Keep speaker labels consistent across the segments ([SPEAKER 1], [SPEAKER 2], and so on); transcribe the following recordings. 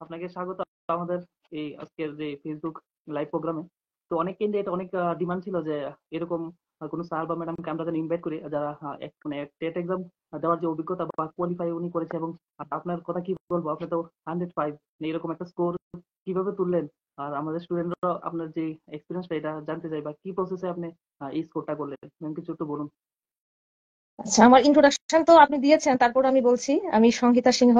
[SPEAKER 1] আপনাকে স্বাগত আমাদের এই আজকের যে ফেসবুক লাইভ প্রোগ্রামে। তো অনেক ক্যান্ডিডেট অনেক ডিমান্ড ছিল যে এরকম কোনো স্যার বা ম্যাডামকে আমরা যেন ইনভাইট করি যারা মানে টেট এক্সাম দেওয়ার যে অভিজ্ঞতা বা কোয়ালিফাই উনি করেছে। এবং আপনার কথা কি বলবো, আপনি তো 105 এরকম একটা স্কোর কিভাবে তুললেন? আর আমাদের স্টুডেন্টরা আপনার যে এক্সপিরিয়েন্সটা এটা জানতে চাই, বা কি প্রসেসে আপনি এই স্কোরটা করলেন, কিছু একটু বলুন।
[SPEAKER 2] আচ্ছা, আমার ইন্ট্রোডাকশন তো আপনি দিয়েছেন, তারপর আমি বলছি। আমি সংহিতা সিংহ।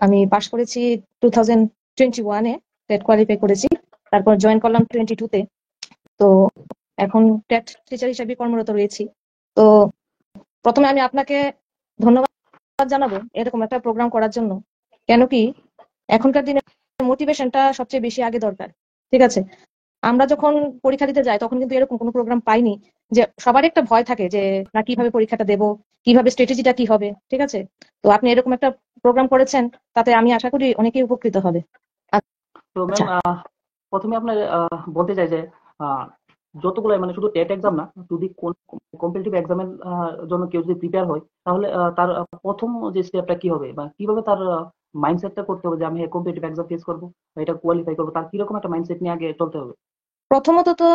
[SPEAKER 2] আমি পাশ করেছি 2021-এ, টেট কোয়ালিফাই করেছি। তারপর জয়েন করলাম 22-তে। তো এখন টেট টিচার হিসেবে কর্মরত রয়েছি। তো প্রথমে আমি আপনাকে ধন্যবাদ জানাবো এরকম একটা প্রোগ্রাম করার জন্য। কেন কি, এখনকার দিনে মোটিভেশনটা সবচেয়ে বেশি আগে দরকার। ঠিক আছে, আমরা যখন পরীক্ষা দিতে যাই তখন কিন্তু এরকম কোনো প্রোগ্রাম পাইনি। যে সবারই একটা ভয় থাকে যে না, কিভাবে পরীক্ষাটা দেব, কিভাবে স্ট্র্যাটেজিটা কি হবে। ঠিক আছে, তো আপনি এরকম একটা প্রোগ্রাম করেছেন, তাতে আমি আশা করি অনেকেই উপকৃত হবে।
[SPEAKER 1] তো ম্যাম,
[SPEAKER 2] আচ্ছা।
[SPEAKER 1] প্রথমে আপনার বলতে চাই যে আহ, যতগুলো মানে শুধু টেট এক্সাম না, যদি কোন কম্পিটিটিভ এক্সামের জন্য কেউ যদি প্রিপেয়ার হয়, তাহলে তার প্রথম যে স্টেপটা কি হবে, বা কিভাবে তার মাইন্ডসেটটা করতে হবে যে আমি কম্পিটিটিভ এক্সাম ফেস করবো বা এটা কোয়ালিফাই করবো, তার কিরকম একটা মাইন্ডসেট নিয়ে আগে চলতে হবে?
[SPEAKER 2] প্রথমত তো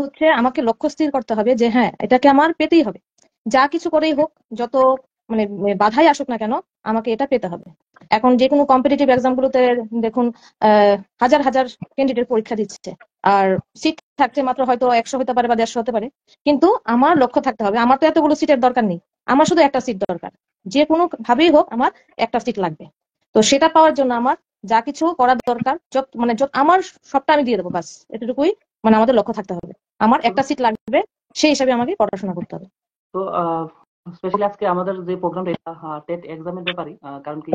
[SPEAKER 2] হচ্ছে আমাকে লক্ষ্য স্থির করতে হবে যে হ্যাঁ, এটাকে আমার পেতেই হবে। যা কিছু করেই হোক, যত মানে বাধাই আসুক না কেন, আমাকে এটা পেতে হবে। এখন যে কোনো কম্পিটিটিভ এক্সাম গুলোতে দেখুন, হাজার হাজার ক্যান্ডিডেট পরীক্ষা দিচ্ছে, আর সিট থাকছে মাত্র হয়তো 100 হতে পারে বা 150 হতে পারে। কিন্তু আমার লক্ষ্য থাকতে হবে, আমার তো এতগুলো সিটের দরকার নেই, আমার শুধু একটা সিট দরকার। যে কোনো ভাবেই হোক আমার একটা সিট লাগবে। তো সেটা পাওয়ার জন্য আমার যা কিছু করার দরকার, আমার সবটা আমি দিয়ে দেবো, বাস এতটুকুই। মানে আমাদের লক্ষ্য থাকতে হবে, আমার
[SPEAKER 1] তো
[SPEAKER 2] একটা সিট লাগবে, সেই হিসাবে আমাকে পড়াশোনা করতে হবে।
[SPEAKER 1] তো স্পেশালি আজকে আমাদের যে প্রোগ্রামটা এটা টেট এক্সামের ব্যাপারে, কারণ কি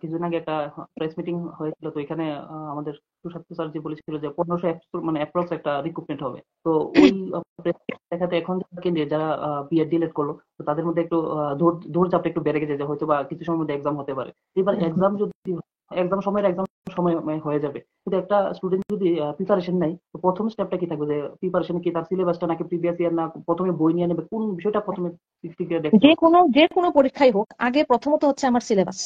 [SPEAKER 1] কিছুদিন আগে একটা প্রেস মিটিং হয়েছিল। তো এখানে আমাদের সুশান্ত স্যার যে বলেছিল যে 1500 মানে অ্যাপ্রক্স একটা রিক্রুটমেন্ট হবে। তো ওই প্রেস দেখাতে এখন যারা বিএড ডিলেট করলো, তো তাদের মধ্যে একটু দৌড়ঝাপটা একটু বেড়ে গেছে যে হয়তো বা কিছু সময়ের মধ্যে এক্সাম হতে পারে। এবার এক্সাম যদি এক্সাম সময় হয়ে যাবে, কিন্তু একটা স্টুডেন্ট যদি প্রিপারেশন নেয়, তো প্রথম স্টেপটা কি থাকবে? যে প্রিপারেশন কি তার সিলেবাসটা নাকি প্রিভিয়াস ইয়ার, না প্রথমে বই নিয়ে নেবে, কোন বিষয়টা প্রথমে দিক থেকে দেখতে হবে?
[SPEAKER 2] যে কোনো পরীক্ষাই হোক, আগে প্রথমত হচ্ছে আমার সিলেবাস।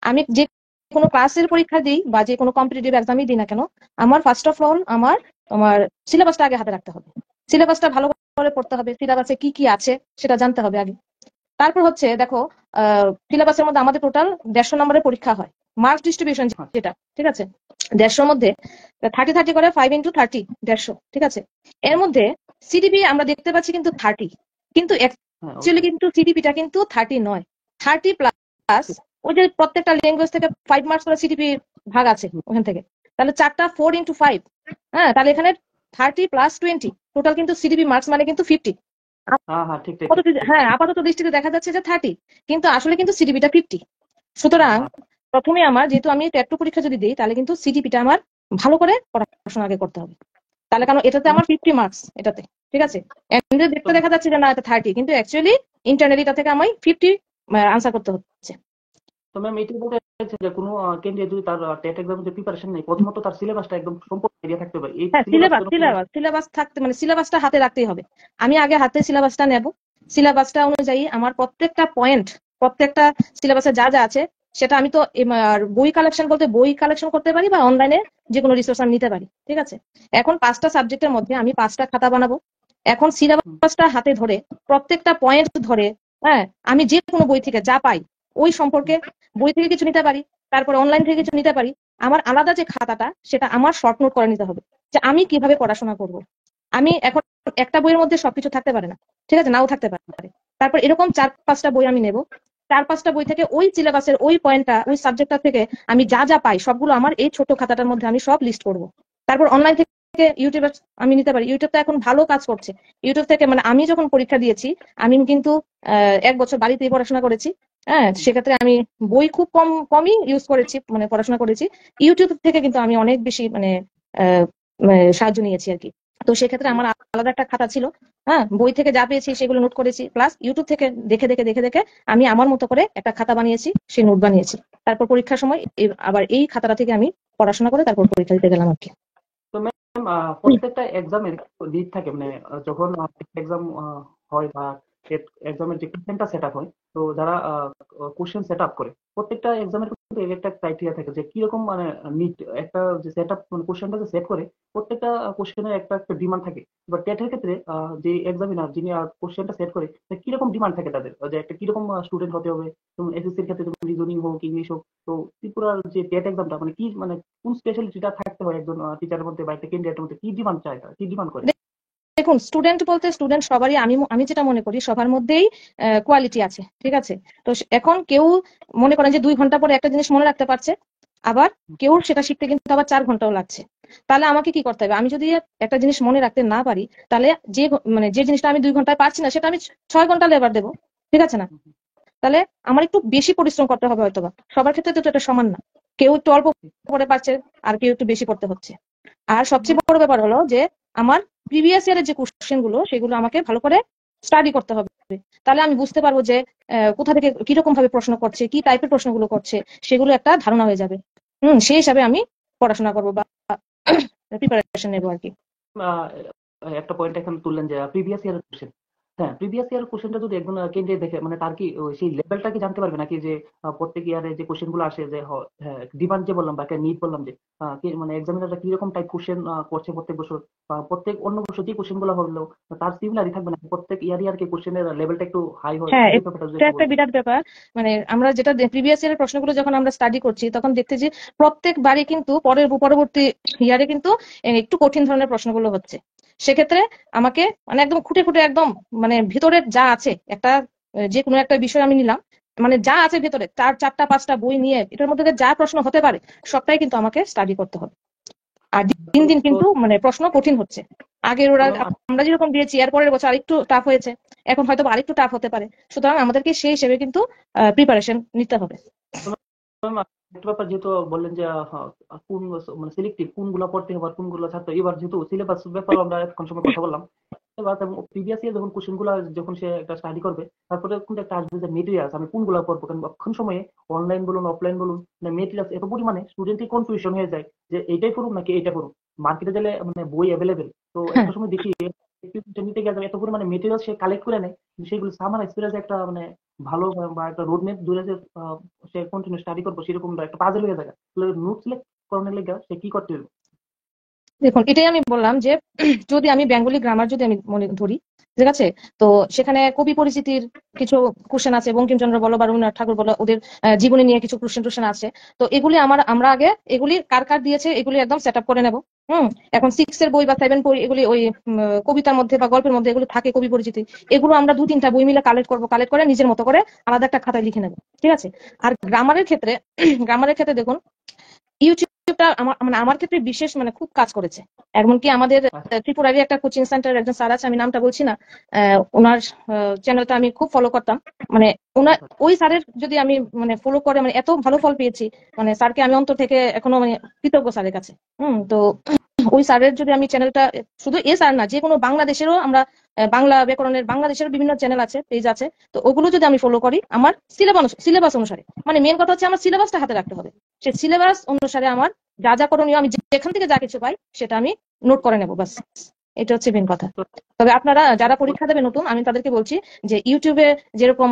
[SPEAKER 2] আমি যে কোনো ক্লাসের পরীক্ষা দিই বা যে কোনো কম্পিটিটিভ এক্সামই দিই না কেন, আমার ফার্স্ট অফ অল তোমার সিলেবাসটা আগে হাতে রাখতে হবে। সিলেবাসটা ভালো করে পড়তে হবে, সিলেবাসে কি কি আছে সেটা জানতে হবে আগে। তারপর হচ্ছে দেখো, সিলেবাসের মধ্যে আমাদের টোটাল 150 নম্বরের পরীক্ষা হয়। মার্কস ডিস্ট্রিবিউশন
[SPEAKER 1] আচ্ছা।
[SPEAKER 2] যেটা, ঠিক আছে, 150 মধ্যে 30-30 করে 5 × 30, 150। ঠিক আছে, এর
[SPEAKER 1] হুম।
[SPEAKER 2] মধ্যে সিডিপি আমরা দেখতে পাচ্ছি কিন্তু 30, কিন্তু
[SPEAKER 1] হ্যাঁ,
[SPEAKER 2] অ্যাকচুয়ালি
[SPEAKER 1] অবশ্যই।
[SPEAKER 2] কিন্তু সিডিপিটা কিন্তু 30 নয়, 30+। ওই যে প্রত্যেকটা ল্যাঙ্গুয়েজ থেকে 5 মার্কস করে সিডিপি ভাগ আছে
[SPEAKER 1] হুম।
[SPEAKER 2] ওখান থেকে, তাহলে 4টা 4 × 5। হ্যাঁ, তাহলে এখানে 30+20 টোটাল কিন্তু সিডিপি মার্কস মানে কিন্তু 50।
[SPEAKER 1] হ্যাঁ, হ্যাঁ, ঠিক ঠিক ঠিক ঠিক।
[SPEAKER 2] হ্যাঁ, আপাতত দৃষ্টিতে দেখা যাচ্ছে যে 30, কিন্তু আসলে কিন্তু সিডিপিটা 50। সুতরাং
[SPEAKER 1] হ্যাঁ।
[SPEAKER 2] প্রথমে আমার, যেহেতু আমি ট্যাটু পরীক্ষা যদি দিই, তাহলে কিন্তু সিডিপিটা আমার ভালো করে পড়াশোনা আগে করতে হবে। তাহলে কারণ এটাতে
[SPEAKER 1] তো ম্যাম
[SPEAKER 2] আমার 50 মার্কস এটাতে। ঠিক আছে, এমনি
[SPEAKER 1] তো
[SPEAKER 2] দেখতে দেখা যাচ্ছে যে না, এটা 30, কিন্তু অ্যাকচুয়ালি ইন্টারনালি এটা থেকে আমি 50 আনসার করতে হচ্ছে।
[SPEAKER 1] তো ম্যাম এটাই বলতে চাইছি যে কোনো ক্যান্ডিডেট যদি তার টেট এক্সামের যে প্রিপারেশন নেই, প্রথমত তার সিলেবাসটা একদম সম্পূর্ণ আইডিয়া থাকতে হবে। এই
[SPEAKER 2] হ্যাঁ,
[SPEAKER 1] সিলেবাস
[SPEAKER 2] সিলেবাস
[SPEAKER 1] যেন পুরো।
[SPEAKER 2] সিলেবাস সিলেবাস থাকতে, মানে সিলেবাসটা হাতে রাখতেই হবে। আমি আগে হাতে সিলেবাসটা নেব। সিলেবাসটা অনুযায়ী আমার প্রত্যেকটা পয়েন্ট, প্রত্যেকটা সিলেবাসে যা যা আছে সেটা আমি তো আর বই কালেকশন বলতে বই কালেকশন করতে পারি বা অনলাইনে যে কোনো রিসোর্স আমি নিতে পারি। ঠিক আছে, এখন 5টা সাবজেক্টের মধ্যে আমি 5টা খাতা বানাবো। এখন
[SPEAKER 1] হুম।
[SPEAKER 2] সিলেবাসটা হাতে ধরে, প্রত্যেকটা পয়েন্ট ধরে, হ্যাঁ, আমি যে কোনো বই থেকে যা পাই ওই সম্পর্কে, বই থেকে কিছু নিতে পারি, তারপরে অনলাইন থেকে কিছু নিতে পারি। আমার আলাদা যে খাতাটা, সেটা আমার শর্ট নোট করে নিতে হবে যে আমি কিভাবে পড়াশোনা করব। আমি এখন একটা বইয়ের মধ্যে সবকিছু থাকতে পারে না, ঠিক আছে, নাও থাকতে পারে। তারপর এরকম 4-5টা বই আমি নেব। 4-5টা বই থেকে ওই সিলেবাসের ওই পয়েন্টটা, ওই সাবজেক্টটা থেকে আমি যা যা পাই সবগুলো আমার এই ছোট খাতাটার মধ্যে আমি সব লিস্ট করব। তারপর অনলাইন থেকে ইউটিউবে আমি নিতে পারি। ইউটিউবটা এখন ভালো কাজ করছে। ইউটিউব থেকে, মানে আমি যখন পরীক্ষা দিয়েছি, আমি কিন্তু 1 বছর বাড়িতেই পড়াশোনা করেছি। হ্যাঁ, সেক্ষেত্রে আমি বই খুব কমই ইউজ করেছি, মানে পড়াশোনা করেছি। ইউটিউব থেকে কিন্তু আমি অনেক বেশি মানে সাহায্য নিয়েছি আর কি। তো সেক্ষেত্রে আমার আলাদা একটা খাতা ছিল। হ্যাঁ, বই থেকে যা পেয়েছি সেগুলো নোট করেছি, প্লাস ইউটিউব থেকে দেখে দেখে দেখে দেখে আমি আমার মতো করে একটা খাতা বানিয়েছি, সেই নোট বানিয়েছি। তারপর পরীক্ষার সময় আবার এই খাতাটা থেকে আমি পড়াশোনা করে তারপর পরীক্ষা দিতে গেলাম আর কি।
[SPEAKER 1] তো ম্যাম প্রত্যেকটা এক্সামের দিক থাকে, মানে যখন এক্সাম হয় বা টেট এক্সামের যে কোশ্চেনটা সেট আপ হয়, তো যারা কোশ্চেন সেট আপ করে প্রত্যেকটা এক্সামের কিন্তু এর একটা ক্রাইটেরিয়া থাকে যে কিরকম মানে নিট একটা যে সেট আপ মানে কোশ্চেনটা যে সেট করে প্রত্যেকটা কোশ্চেনের একটা একটা ডিমান্ড থাকে। এবার টেটের ক্ষেত্রে যে এক্সামিনার যিনি কোশ্চেনটা সেট করে কিরকম ডিমান্ড থাকে তাদের, যে একটা কিরকম স্টুডেন্ট হতে হবে। যেমন এসএসসির ক্ষেত্রে যেমন রিজনিং হোক, ইংলিশ হোক, তো ত্রিপুরার যে টেট এক্সামটা মানে কি মানে কোন স্পেশালিটিটা থাকতে হয় একজন টিচারের মধ্যে বা একটা ক্যান্ডিডেটের মধ্যে, কি ডিমান্ড চায় তারা, কি ডিমান্ড করে?
[SPEAKER 2] দেখুন, স্টুডেন্ট বলতে স্টুডেন্ট সবারই, আমি আমি যেটা মনে করি সবার মধ্যেই কোয়ালিটি আছে, ঠিক আছে? তো এখন কেউ মনে করেন যে 2 ঘন্টা পরে একটা জিনিস মনে রাখতে পারছে, আবার কেউ সেটা শিখতে কিন্তু আবার 4 ঘন্টাও লাগছে। তাহলে আমাকে কি করতে হবে? আমি যদি একটা জিনিস মনে রাখতে না পারি, তাহলে যে জিনিসটা আমি 2 ঘন্টায় পারছি না সেটা আমি 6 ঘন্টা লেবার দেবো, ঠিক আছে না? তাহলে আমার একটু বেশি পরিশ্রম করতে হবে হয়তোবা। সবার ক্ষেত্রে তো এটা সমান না, কেউ একটু অল্প করে পারছে আর কেউ একটু বেশি করতে হচ্ছে। আর সবচেয়ে বড় ব্যাপার হলো যে আমার প্রিভিয়াস ইয়ারের যে কোশ্চেন গুলো সেগুলো আমাকে ভালো করে স্টাডি করতে হবে। তাহলে আমি বুঝতে পারবো যে কোথা থেকে কিরকম ভাবে প্রশ্ন করছে, কি টাইপের প্রশ্নগুলো করছে, সেগুলো একটা ধারণা হয়ে যাবে। সেই হিসাবে আমি পড়াশোনা করবো বা প্রিপারেশন নেবো আর কি।
[SPEAKER 1] আহ, একটা পয়েন্ট এখানে তুললেন যে প্রিভিয়াস ইয়ারের কোশ্চেন। হ্যাঁ, প্রিভিয়াস ইয়ারের কোশ্চেনটা যদি একজন ক্যান্ডিডেট দেখে মানে তার কি সেই লেভেলটা কি জানতে পারবে নাকি, যে প্রত্যেক ইয়ারে যে কোশ্চেন গুলো আসে, যে হ্যাঁ ডিমান্ড যে বললাম বা একটা নিড বললাম, যে মানে এক্সামিনাররা কিরকম টাইপ কোশ্চেন করছে প্রত্যেক বছর বা প্রত্যেক অন্য বছর যে কোশ্চেন গুলো হলো তার সিমিলারই থাকবে না, প্রত্যেক ইয়ার কি কোশ্চেনের লেভেলটা একটু হাই হয়,
[SPEAKER 2] হ্যাঁ,
[SPEAKER 1] এই ব্যাপারটা যদি
[SPEAKER 2] এটা
[SPEAKER 1] একটু
[SPEAKER 2] একটা
[SPEAKER 1] বলতেন।
[SPEAKER 2] বিরাট ব্যাপার। মানে আমরা যেটা প্রিভিয়াস ইয়ারের প্রশ্নগুলো যখন আমরা স্টাডি করছি তখন দেখতে যে প্রত্যেকবারই কিন্তু পরবর্তী ইয়ারে কিন্তু একটু কঠিন ধরনের প্রশ্নগুলো হচ্ছে। সেক্ষেত্রে আমাকে মানে একদম খুঁটে খুঁটে একদম মানে ভিতরের যা আছে একটা যে কোনো একটা বিষয় আমি নিলাম, মানে যা আছে ভেতরে 4-5টা বই নিয়ে এটার মধ্যে থেকে যা প্রশ্ন হতে পারে সবটাই কিন্তু আমাকে স্টাডি করতে হবে। আর দিন দিন
[SPEAKER 1] তো
[SPEAKER 2] কিন্তু মানে প্রশ্ন কঠিন হচ্ছে। আগের
[SPEAKER 1] তো
[SPEAKER 2] ওরা
[SPEAKER 1] ম্যাম
[SPEAKER 2] আমরা যেরকম দিয়েছি এর পরের বছর আরেকটু টাফ হয়েছে, এখন হয়তো আরেকটু টাফ হতে পারে। সুতরাং আমাদেরকে সেই হিসেবে কিন্তু প্রিপারেশন নিতে হবে।
[SPEAKER 1] একটা ব্যাপার যেহেতু বললেন যে কোন মানে সিলেক্টিভ কোনগুলো পড়তে হবে আর কোনগুলো ছাড়তে হবে। এবার যেহেতু সিলেবাস ব্যাপারে আমরা এখন সময় কথা বললাম, এবার প্রিভিয়াস ইয়ার যখন কোশ্চেন গুলা যখন সে একটা স্টাডি করবে তারপরে কিন্তু একটা আসবে যে মেটেরিয়ালস আমি কোনগুলো পড়বো, কারণ এখন সময়ে অনলাইন বলুন অফলাইন বলুন মানে মেটেরিয়ালস এত পরিমাণে স্টুডেন্টই কনফিউশন হয়ে যায় যে এইটাই পড়ুন নাকি এইটা পড়ুন। মার্কেটে গেলে মানে বই অ্যাভেলেবেল, তো
[SPEAKER 2] হ্যাঁ,
[SPEAKER 1] একটা সময় দেখি নিতে গেলে এত পরিমাণে মেটেরিয়াল সে কালেক্ট করে নেয়, সেগুলো সামার এক্সপিরিয়েন্স একটা মানে ভালো বা একটা রোড ম্যাপ দূরে যে সে কন্টিনিউ স্টাডি করবো সেরকম একটা পাজল হয়ে যায়। নোট সিলেক্ট করানোর লেগে সে কি করতে হবে?
[SPEAKER 2] দেখুন, এটাই আমি বললাম যে যদি আমি বেঙ্গলি গ্রামার যদি আমি মনে ধরি, ঠিক আছে, তো সেখানে কবি পরিচিতির কিছু কোশ্চেন আছে, বঙ্কিমচন্দ্র বলো বা রবীন্দ্রনাথ ঠাকুর বলো, ওদের জীবনী নিয়ে কিছু কোশ্চেন টোশ্চেন আছে। তো এগুলি আমরা আগে এগুলি কার কার দিয়েছে এগুলি একদম সেট আপ করে নেব। এখন 6 এর বই বা 7 বই এগুলি ওই কবিতার মধ্যে বা গল্পের মধ্যে এগুলো থাকে কবি পরিচিতি, এগুলো আমরা 2-3টা বই মিলে কালেক্ট করবো, কালেক্ট করে নিজের মতো করে আলাদা একটা খাতায় লিখে নেবো, ঠিক আছে? আর গ্রামারের ক্ষেত্রে গ্রামারের ক্ষেত্রে দেখুন, ইউটিউবটা আমার ক্ষেত্রে বিশেষ মানে খুব কাজ করেছে। এমনকি আমাদের ত্রিপুরারই একটা কোচিং সেন্টার একজন স্যার আছে, আমি নামটা বলছি না, ওনার চ্যানেলটা আমি খুব ফলো করতাম। মানে ওনার ওই স্যারের যদি আমি মানে ফলো করে মানে এত ভালো ফল পেয়েছি, মানে স্যারকে আমি অন্তর থেকে এখনো মানে কৃতজ্ঞ স্যারের কাছে। তো ওই স্যারের যদি আমি চ্যানেলটা, শুধু এ স্যার না, যে কোনো বাংলাদেশেরও আমরা বাংলা ব্যাকরণের বাংলাদেশের বিভিন্ন চ্যানেল আছে, পেজ আছে, তো ওগুলো যদি আমি ফলো করি আমার সিলেবাস অনুসারে, মানে মেন কথা হচ্ছে আমার সিলেবাসটা হাতে রাখতে হবে। সে সিলেবাস অনুসারে আমার যা যা করণীয় আমি যেখান থেকে যা কিছু পাই সেটা আমি নোট করে নেবো, বাস। এটা হচ্ছে মেন কথা। তবে আপনারা যারা পরীক্ষা দেবে নতুন, আমি তাদেরকে বলছি যে ইউটিউবে যেরকম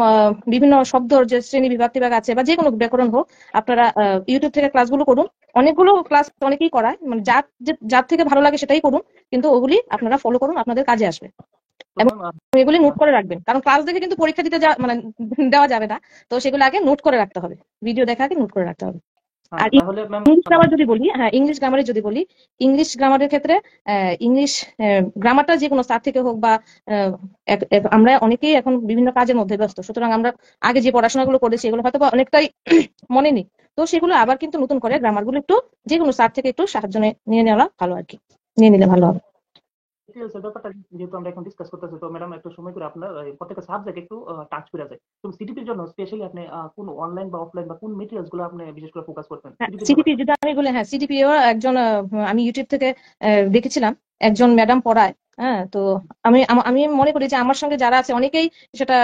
[SPEAKER 2] বিভিন্ন শব্দর যে শ্রেণী বিভাগ টিভাগ আছে বা যে কোনো ব্যাকরণ হোক, আপনারা ইউটিউব থেকে ক্লাসগুলো করুন। অনেকগুলো ক্লাস অনেকেই করায়, মানে যার থেকে ভালো লাগে সেটাই করুন, কিন্তু ওগুলি আপনারা ফলো করুন, আপনাদের কাজে আসবে।
[SPEAKER 1] তো
[SPEAKER 2] এবং
[SPEAKER 1] ম্যাম
[SPEAKER 2] এগুলি নোট করে রাখবেন, কারণ ক্লাস দেখে কিন্তু পরীক্ষা দিতে মানে দেওয়া যাবে না। তো সেগুলো আগে নোট করে রাখতে হবে, ভিডিও দেখা আগে নোট করে রাখতে হবে। আর
[SPEAKER 1] তাহলে ম্যাম
[SPEAKER 2] ইংলিশ গ্রামার যদি বলি, হ্যাঁ, ইংলিশ গ্রামারে যদি বলি, ইংলিশ গ্রামারের ক্ষেত্রে ইংলিশ গ্রামারটা যে কোনো স্যার থেকে হোক বা আমরা অনেকেই এখন বিভিন্ন কাজের মধ্যে ব্যস্ত, সুতরাং আমরা আগে যে পড়াশোনাগুলো করেছি এগুলো হয়তো বা অনেকটাই মনে নেই। তো সেগুলো আবার কিন্তু নতুন করে গ্রামারগুলো একটু যে কোনো স্যার থেকে একটু সাহায্য নিয়ে নেওয়া ভালো আর কি, নিয়ে নিলে ভালো হবে।
[SPEAKER 1] ডিটেইলস এর ব্যাপারটা যেহেতু আমরা এখন ডিসকাস করতেছি, তো ম্যাডাম একটু সময় করে আপনার প্রত্যেকটা সাবজেক্ট একটু টাচ করে যায়। তো সিটিপির জন্য স্পেশালি আপনি কোন অনলাইন বা অফলাইন বা কোন মেটেরিয়ালস গুলো আপনি বিশেষ করে ফোকাস করতেন সিটিপির
[SPEAKER 2] সিডিপি
[SPEAKER 1] ব্যাপারটা?
[SPEAKER 2] যদি আমি বলি, হ্যাঁ, সিডিপিও একজন আমি ইউটিউব থেকে দেখেছিলাম, একজন ম্যাডাম পড়ায়। হ্যাঁ, তো আমি মনে করি যে আমার সঙ্গে যারা আছে অনেকেই সেটা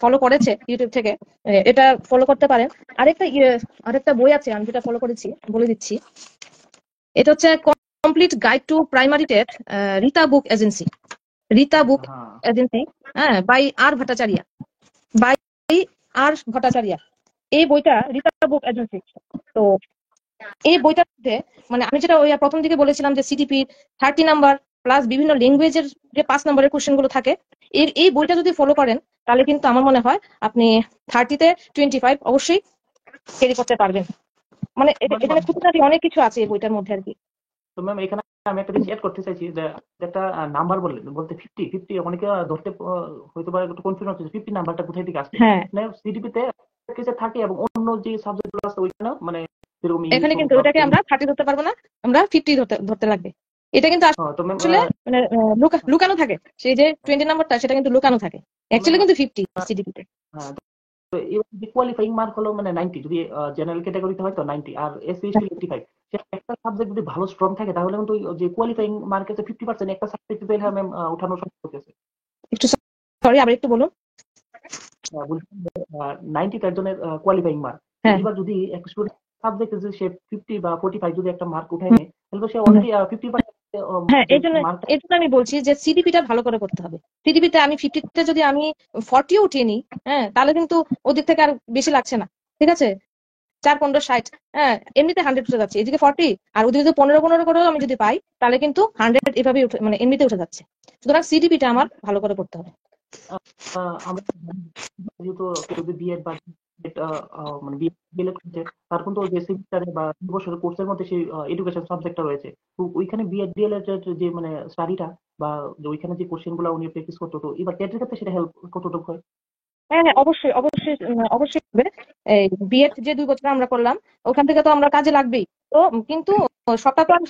[SPEAKER 2] ফলো করেছে ইউটিউব থেকে, এটা ফলো করতে পারেন। আরেকটা আরেকটা বই আছে আমি যেটা ফলো করেছি, বলে দিচ্ছি। এটা হচ্ছে complete guide to primary TET, Rita book agency. Rita book
[SPEAKER 1] হ্যাঁ
[SPEAKER 2] এজেন্সি, হ্যাঁ, by R Bhattacharya, by R Bhattacharya, এই বইটা রীতা বুক এজেন্সি। তো এই বইটার মধ্যে মানে আমি যেটা ওই প্রথম দিকে বলেছিলাম যে সিটিপি 30 নাম্বার প্লাস বিভিন্ন ল্যাঙ্গুয়েজের যে 5 নম্বরের কোশ্চেন গুলো থাকে, এই বইটা যদি ফলো করেন তাহলে কিন্তু আমার মনে হয় আপনি 30-তে 25 অবশ্যই ক্যারি করতে পারবেন। মানে
[SPEAKER 1] মানে
[SPEAKER 2] এখানে খুঁটিনাটি অনেক কিছু আছে এই বইটার মধ্যে আর কি।
[SPEAKER 1] তো ম্যাম এখানে আমি একটা জিনিস অ্যাড করতে চাইছি যে একটা নাম্বার বলতে 50 অনেকে ধরতে হয়তো বা একটু কনফিউশন হচ্ছে 50 নাম্বারটা কোথায় থেকে আসছে।
[SPEAKER 2] হ্যাঁ,
[SPEAKER 1] মানে সিডিপিতে কিছু থাকে এবং অন্য যে সাবজেক্ট গুলো আছে ওইখানে মানে যেরকম
[SPEAKER 2] এখানে
[SPEAKER 1] ইংলিশ হোক
[SPEAKER 2] কিন্তু
[SPEAKER 1] বা
[SPEAKER 2] ওটাকে আমরা 30 ধরতে পারবো না, আমরা 50 ধরতে ধরতে লাগবে। এটা কিন্তু
[SPEAKER 1] তো ম্যাম
[SPEAKER 2] আসলে মানে লুকানো থাকে, সেই যে 20 নাম্বারটা সেটা কিন্তু লুকানো থাকে,
[SPEAKER 1] তো ম্যাম
[SPEAKER 2] অ্যাকচুয়ালি কিন্তু 50 সিডিপিতে।
[SPEAKER 1] তো এবার যে কোয়ালিফাইং মার্ক হলো মানে 90, যদি জেনারেল ক্যাটাগরিতে হয় তো 90 আর এসসি এসটি 85। একটা সাবজেক্ট যদি ভালো স্ট্রং থাকে তাহলে কিন্তু ওই যে কোয়ালিফাইং মার্কের 50% একটা সাবজেক্ট পেলে ম্যাম উঠানো সম্ভব হচ্ছে।
[SPEAKER 2] একটু সরি, আবার একটু বলুন।
[SPEAKER 1] বলছিলাম যে 90 তো একজনের কোয়ালিফাইং মার্ক। তো
[SPEAKER 2] হ্যাঁ,
[SPEAKER 1] এবার যদি একটা স্টুডেন্ট সাবজেক্টে যদি সে 50 বা 45 যদি একটা মার্ক উঠায়
[SPEAKER 2] হুম,
[SPEAKER 1] নেয় তাহলে তো সে
[SPEAKER 2] হুম।
[SPEAKER 1] অলরেডি 50%
[SPEAKER 2] হ্যাঁ,
[SPEAKER 1] যে
[SPEAKER 2] এই জন্য
[SPEAKER 1] মার্কটা।
[SPEAKER 2] আমি বলছি যে সিডিপিটা ভালো করে করতে হবে। সিডিপিতে আমি 50-তে যদি আমি 40 উঠিয়ে নিই, হ্যাঁ, তাহলে কিন্তু ওদিক থেকে আর বেশি লাগছে না। ঠিক আছে, 4-15-60, হ্যাঁ, এমনিতে 100 উঠে যাচ্ছে, এদিকে 40 আর ওদিকে যদি 15-15 করেও আমি যদি পাই তাহলে কিন্তু 100 এভাবেই উঠে মানে এমনিতে উঠে যাচ্ছে। সুতরাং সিডিপিটা আমার ভালো করে করতে হবে।
[SPEAKER 1] আমরা যেহেতু কেউ যদি বিএড বা BEd, মানে বিএড করছে তার কিন্তু যে সেমিস্টারে বা 2 বছরের কোর্সের মধ্যে সেই এডুকেশন সাবজেক্টটা রয়েছে। তো ওইখানে বিএড ডিএলএড এর যে মানে স্টাডিটা বা যে ওইখানে যে কোশ্চেন গুলো উনি প্র্যাকটিস করতো, তো এবার টেটের ক্ষেত্রে সেটা হেল্প কতটুকু হয়?
[SPEAKER 2] হ্যাঁ, হ্যাঁ, অবশ্যই অবশ্যই অবশ্যই হবে। এই বিএড যে 2 বছর আমরা করলাম ওখান থেকে তো আমরা কাজে লাগবেই। তো কিন্তু সবটা তো আর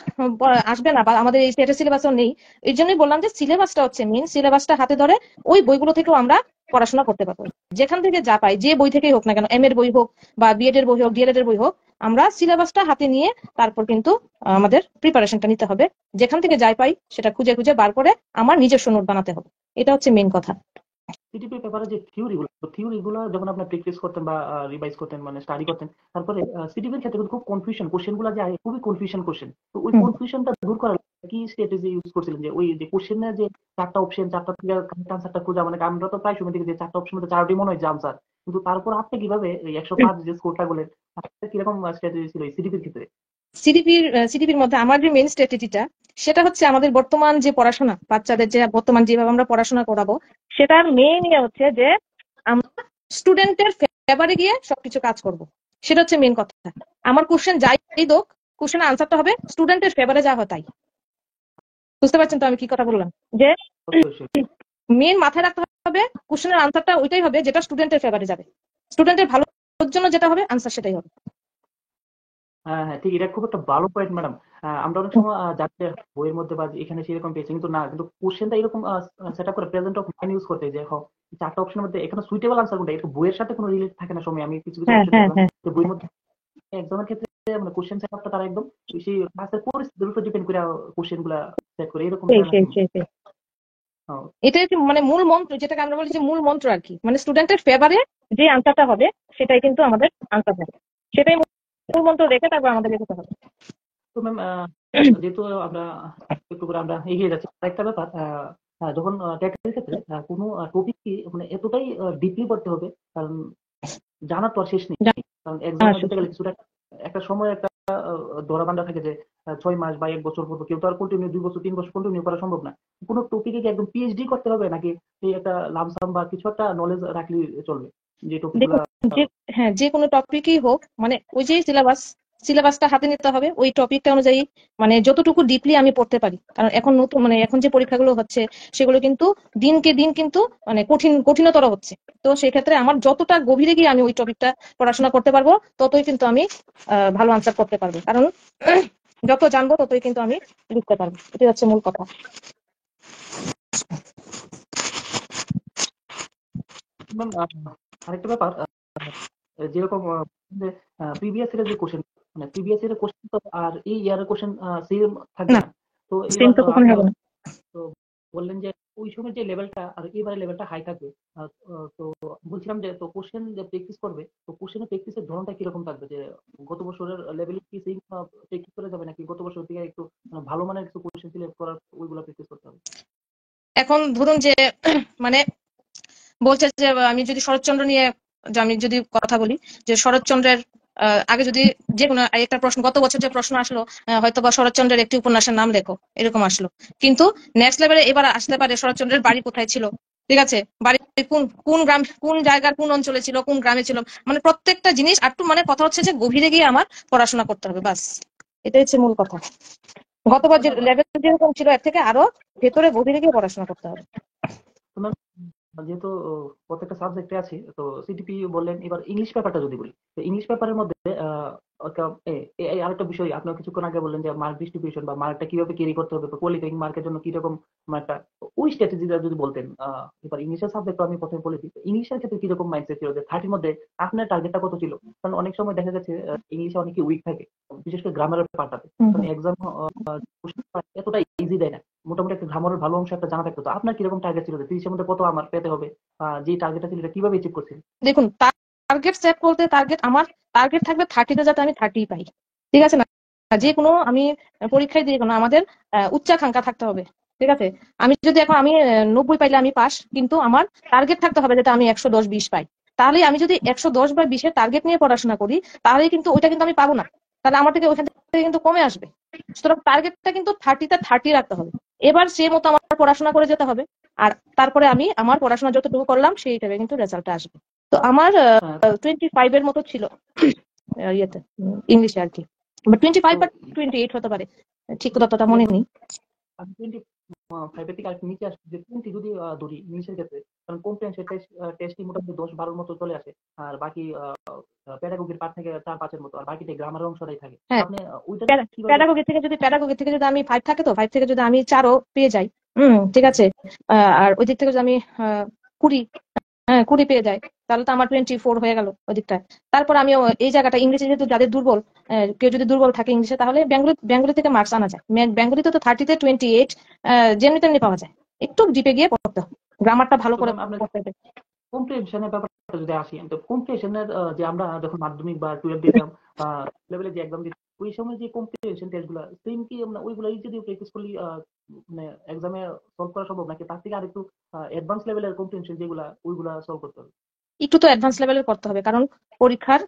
[SPEAKER 2] আসবে না বা আমাদের এই স্টেটের সিলেবাসও নেই। এই জন্যই বললাম যে সিলেবাসটা হচ্ছে মেন, সিলেবাসটা হাতে ধরে ওই বইগুলো থেকেও আমরা পড়াশোনা করতে পারবো। যেখান থেকে যা পাই, যে বই থেকেই হোক না কেন, এম এর বই হোক বা বিএড এর বই হোক, ডিএলএড এর বই হোক, আমরা সিলেবাসটা হাতে নিয়ে তারপর কিন্তু আমাদের প্রিপারেশনটা নিতে হবে। যেখান থেকে যাই পাই সেটা খুঁজে খুঁজে বার করে আমার নিজস্ব নোট বানাতে হবে। এটা হচ্ছে মেন কথা।
[SPEAKER 1] সিটিপি পেপারে যে থিওরি গুলো যখন আপনি প্র্যাকটিস করতেন বা রিভাইজ করতেন মানে স্টাডি করতেন, তারপরে সিটিপির ক্ষেত্রে কিন্তু খুব কনফিউশন কোশ্চেন গুলো যে খুবই কনফিউশন কোশ্চেন। তো ওই
[SPEAKER 2] হুম।
[SPEAKER 1] কনফিউশনটা দূর করার কি স্ট্র্যাটেজি ইউজ করছিলেন যে ওই যে কোশ্চেনের যে 4টা অপশন, 4টা থেকে কারেক্ট আনসারটা খোঁজা, মানে আমরা তো প্রায় সময় দেখি যে 4টা অপশন মধ্যে 4টি মনে হয় যে আনসার, কিন্তু তারপর আপনি কিভাবে এই 105 যে স্কোরটা বলেন, আপনার কিরকম স্ট্র্যাটেজি ছিল এই সিটিপির ক্ষেত্রে?
[SPEAKER 2] সিডিপির মধ্যে আমার যে মেইন স্ট্র্যাটেজিটা সেটা হচ্ছে আমাদের বর্তমান যে পড়াশোনা, বাচ্চাদের যে বর্তমান যেভাবে আমরা পড়াশোনা করাবো, সেটার মেইন ইয়ে হচ্ছে যে আমরা স্টুডেন্টের ফেভারে গিয়ে সবকিছু কাজ করব। সেটা হচ্ছে মেইন কথা। আমার কোশ্চেন যাই দোক, কোশ্চেনের আনসারটা হবে স্টুডেন্টের ফেভারে যা হয় তাই। বুঝতে পারছেন তো আমি কি কথা বললাম? যে
[SPEAKER 1] অবশ্যই।
[SPEAKER 2] মেইন মাথায় রাখতে হবে কোশ্চেনের আনসারটা ওইটাই হবে যেটা স্টুডেন্টের ফেভারে যাবে। স্টুডেন্টের ভালোর জন্য যেটা হবে আনসার সেটাই হবে।
[SPEAKER 1] হ্যাঁ, হ্যাঁ, ঠিক। এটা খুব একটা ভালো পয়েন্ট ম্যাডাম। আমরা অনেক সময় যাচ্ছে বইয়ের মধ্যে বা এখানে সেরকম পেয়েছি, কিন্তু না, কিন্তু কোশ্চেনটা এরকম সেট আপ করে প্রেজেন্ট অফ মাইন্ড ইউজ করতে যে 4টা অপশনের মধ্যে এখানে সুইটেবল আনসার কোনটা, এটা বইয়ের সাথে কোনো রিলেট থাকে না সময়। আমি কিছু কিছু
[SPEAKER 2] হ্যাঁ,
[SPEAKER 1] অপশন
[SPEAKER 2] হ্যাঁ,
[SPEAKER 1] দেখলাম
[SPEAKER 2] হ্যাঁ,
[SPEAKER 1] যে বইয়ের মধ্যে এক্সামের ক্ষেত্রে মানে কোশ্চেন সেট আপটা তারা একদম সেই ক্লাসের পরিস্থিতির উপর ডিপেন্ড করে কোশ্চেন গুলা সেট করে, এরকম
[SPEAKER 2] সেই
[SPEAKER 1] তাই
[SPEAKER 2] সেই
[SPEAKER 1] নাকি?
[SPEAKER 2] সেই সেই
[SPEAKER 1] হ্যাঁ।
[SPEAKER 2] এটাই হচ্ছে মানে মূল মন্ত্র, যেটাকে আমরা বলি যে মূল মন্ত্র আর কি। মানে স্টুডেন্টের ফেভারে যে আনসারটা হবে সেটাই কিন্তু আমাদের আনসার হবে। সেটাই মূল মন্ত্র রেখে তারপর আমাদের এগোতে হবে।
[SPEAKER 1] তো ম্যাম যেহেতু আমরা একটু করে আমরা এগিয়ে যাচ্ছি, আরেকটা ব্যাপার, যখন টেটের ক্ষেত্রে কোনো টপিক কি মানে এতটাই ডিপলি পড়তে হবে, কারণ জানার তো আর শেষ নেই। কারণ এক্সাম দিতে গেলে কিছুটা একটা সময় একটা ধরাবান্ধা থাকে যে 6 মাস বা 1 বছর পড়বো, কেউ তো আর কন্টিনিউ 2 বছর 3 বছর কন্টিনিউ করা সম্ভব না। কোনো টপিকে কি একদম পিএইচডি করতে হবে নাকি এই একটা লামসাম বা কিছু একটা নলেজ রাখলে চলবে যে টপিক গুলা?
[SPEAKER 2] দেখুন, যে হ্যাঁ, যে কোনো টপিকই হোক মানে ওই যে সিলেবাসটা হাতে নিতে হবে ওই টপিকটা অনুযায়ী। মানে যতটুকু ডিপলি আমি পড়তে পারি, কারণ এখন নতুন মানে এখন যে পরীক্ষাগুলো হচ্ছে সেগুলো কিন্তু দিনকে দিন কিন্তু মানে কঠিনতর হচ্ছে। তো সেক্ষেত্রে আমার যতটা গভীরে গিয়ে আমি ওই টপিকটা পড়াশোনা করতে পারবো ততই কিন্তু আমি ভালো আনসার করতে পারবো। কারণ যত জানবো ততই কিন্তু আমি লিখতে পারবো। এটাই হচ্ছে মূল কথা।
[SPEAKER 1] ম্যাম আরেকটা ব্যাপার, যেরকম প্রিভিয়াস ইয়ারের যে কোশ্চেন, মানে প্রিভিয়াস ইয়ারের কোশ্চেন তো আর এই ইয়ারের কোশ্চেন সেম থাকবে
[SPEAKER 2] না,
[SPEAKER 1] না। তো
[SPEAKER 2] সেম
[SPEAKER 1] এবার
[SPEAKER 2] তো কখনোই
[SPEAKER 1] আপনি
[SPEAKER 2] হবে না।
[SPEAKER 1] তো বললেন যে ওই সময় যে লেভেলটা আর এবারে লেভেলটা হাই থাকবে। তো বলছিলাম যে তো কোশ্চেন যে প্র্যাকটিস করবে, তো কোশ্চেনের প্র্যাকটিসের ধরনটা কিরকম থাকবে? যে গত বছরের লেভেলে কি সেই প্র্যাকটিস করে যাবে নাকি গত বছর থেকে একটু ভালো মানের কিছু কোশ্চেন সিলেক্ট করার ওইগুলো প্র্যাকটিস করতে হবে?
[SPEAKER 2] এখন ধরুন যে মানে বলছে যে আমি যদি শরৎচন্দ্র নিয়ে আমি যদি কথা বলি, যে শরৎচন্দ্রের আগে যদি যে কোনো একটা প্রশ্ন, গত বছর যে প্রশ্ন আসলো হয়তো বা শরৎচন্দ্রের একটি উপন্যাসের নাম লেখো, এরকম আসলো। কিন্তু নেক্সট লেভেলে এবার আসতে পারে শরৎচন্দ্রের বাড়ি কোথায় ছিল, ঠিক আছে, বাড়ি কোন কোন গ্রাম, কোন জায়গার কোন অঞ্চলে ছিল, কোন গ্রামে ছিল, মানে প্রত্যেকটা জিনিস একটু, মানে কথা হচ্ছে যে গভীরে গিয়ে আমার পড়াশোনা করতে হবে, বাস এটাই হচ্ছে মূল কথা। গতবার
[SPEAKER 1] তো
[SPEAKER 2] যে
[SPEAKER 1] ম্যাম
[SPEAKER 2] লেভেল যেরকম ছিল এর থেকে আরো ভেতরে গভীরে গিয়ে পড়াশোনা করতে হবে।
[SPEAKER 1] তো ম্যাম যেহেতু প্রত্যেকটা সাবজেক্টে আছে, তো সিটিপি বললেন, এবার ইংলিশ পেপারটা যদি বলি, তো ইংলিশ পেপারের মধ্যে আরেকটা বিষয় আপনার কিছুক্ষণ আগে বললেন যে মার্ক ডিস্ট্রিবিউশন বা মার্কটা কিভাবে ক্যারি করতে হবে, কোয়ালিফাইং মার্কের জন্য কিরকম একটা ওই স্ট্র্যাটেজিটা যদি বলতেন। এবার ইংলিশের সাবজেক্ট আমি প্রথমে বলেছি, ইংলিশের ক্ষেত্রে কিরকম মাইন্ডসেট ছিল যে 30 মধ্যে আপনার টার্গেটটা কত ছিল? কারণ অনেক সময় দেখা গেছে ইংলিশে অনেকে উইক থাকে, বিশেষ করে গ্রামারের পার্টটাতে,
[SPEAKER 2] হুম
[SPEAKER 1] কারণ
[SPEAKER 2] হুম।
[SPEAKER 1] এক্সাম এতটা ইজি দেয় না। মোটামুটি একটা গ্রামারের ভালো অংশ একটা জানা থাকতো। তো আপনার কিরকম টার্গেট ছিল যে 30 এর মধ্যে কত আমার পেতে হবে? যে টার্গেটটা ছিল এটা কিভাবে অ্যাচিভ করছিলেন?
[SPEAKER 2] দেখুন, টার্গেট সেট বলতে আমার টার্গেট থাকবে 30তে, যাতে আমি 30 পাই, ঠিক আছে না? যে
[SPEAKER 1] হ্যাঁ,
[SPEAKER 2] কোনো আমি পরীক্ষায় দিয়ে কোনো আমাদের উচ্চাকাঙ্ক্ষা থাকতে হবে, ঠিক আছে। আমি যদি এখন আমি 90 পাইলে আমি পাস, কিন্তু আমার টার্গেট থাকতে হবে যাতে আমি 110-20 পাই। তাহলে আমি যদি 110 বা 20-এর টার্গেট নিয়ে পড়াশোনা করি, তাহলে কিন্তু ওইটা কিন্তু আমি পাবো না, তাহলে আমার থেকে ওইখান থেকে কিন্তু কমে আসবে। সুতরাং টার্গেটটা কিন্তু 30তে 30 রাখতে হবে। এবার সে মতো আমার পড়াশোনা করে যেতে হবে। আর তারপরে আমি আমার পড়াশোনা যতটুকু করলাম সেই হিসাবে কিন্তু রেজাল্টটা আসবে। তো আমার
[SPEAKER 1] হ্যাঁ।
[SPEAKER 2] 25 এর মতো ছিল ইয়েতে, ইংলিশে আর কি, বা 25
[SPEAKER 1] তো
[SPEAKER 2] বা 28 হতে পারে, ঠিক ততটা মনে নেই।
[SPEAKER 1] আমি 25 এর থেকে আরেকটু নিচে আসছি, যে 20 যদি ধরি ইংলিশের ক্ষেত্রে, কারণ কম্প্রিহেনশন টেস্টই মোটামুটি 10-12 মতো চলে আসে। আর বাকি প্যাডাগোগির পার্ট থেকে 4-5 এর মতো, আর বাকিটা গ্রামারের অংশটাই থাকে। তো
[SPEAKER 2] হ্যাঁ,
[SPEAKER 1] আপনি ওইটা কিভাবে?
[SPEAKER 2] প্যাডাগোগি থেকে যদি আমি 5 থাকে, তো 5 থেকে যদি আমি 4ও পেয়ে যাই, ঠিক আছে, আর ওই দিক থেকে যদি আমি 20, হ্যাঁ 20 পেয়ে যায়, তাহলে তো আমার 24 হয়ে গেল ওই দিকটায়। তারপর আমি এই জায়গাটা ইংরেজি যেহেতু যাদের দুর্বল, কেউ যদি দুর্বল থাকে ইংলিশে, তাহলে বেঙ্গলি থেকে মার্কস আনা যায়। বেঙ্গলিতে তো 30তে 28 যেমনি তেমনি পাওয়া যায়। একটু ডিপে গিয়ে পড়তে হবে, গ্রামারটা ভালো
[SPEAKER 1] তো
[SPEAKER 2] করে
[SPEAKER 1] ম্যাম আপনার
[SPEAKER 2] পড়তে হবে।
[SPEAKER 1] কম্প্রিহেনশনের ব্যাপারটা যদি আসি, তো কম্প্রিহেনশনের যে আমরা যখন মাধ্যমিক বা 12 দিতাম বা লেভেলে যে এক্সাম দিতাম, ওই সময় যে কম্প্রিহেনশন টেস্টগুলো সেম কি আমরা ওইগুলাই যদি প্র্যাকটিস করলে মানে এক্সামে সলভ করা সম্ভব, নাকি তার থেকে আরেকটু অ্যাডভান্স লেভেলের কম্প্রিহেনশন যেগুলা ওইগুলা সলভ করতে হবে?
[SPEAKER 2] একটু তো অ্যাডভান্স লেভেলের করতে হবে, কারণ পরীক্ষার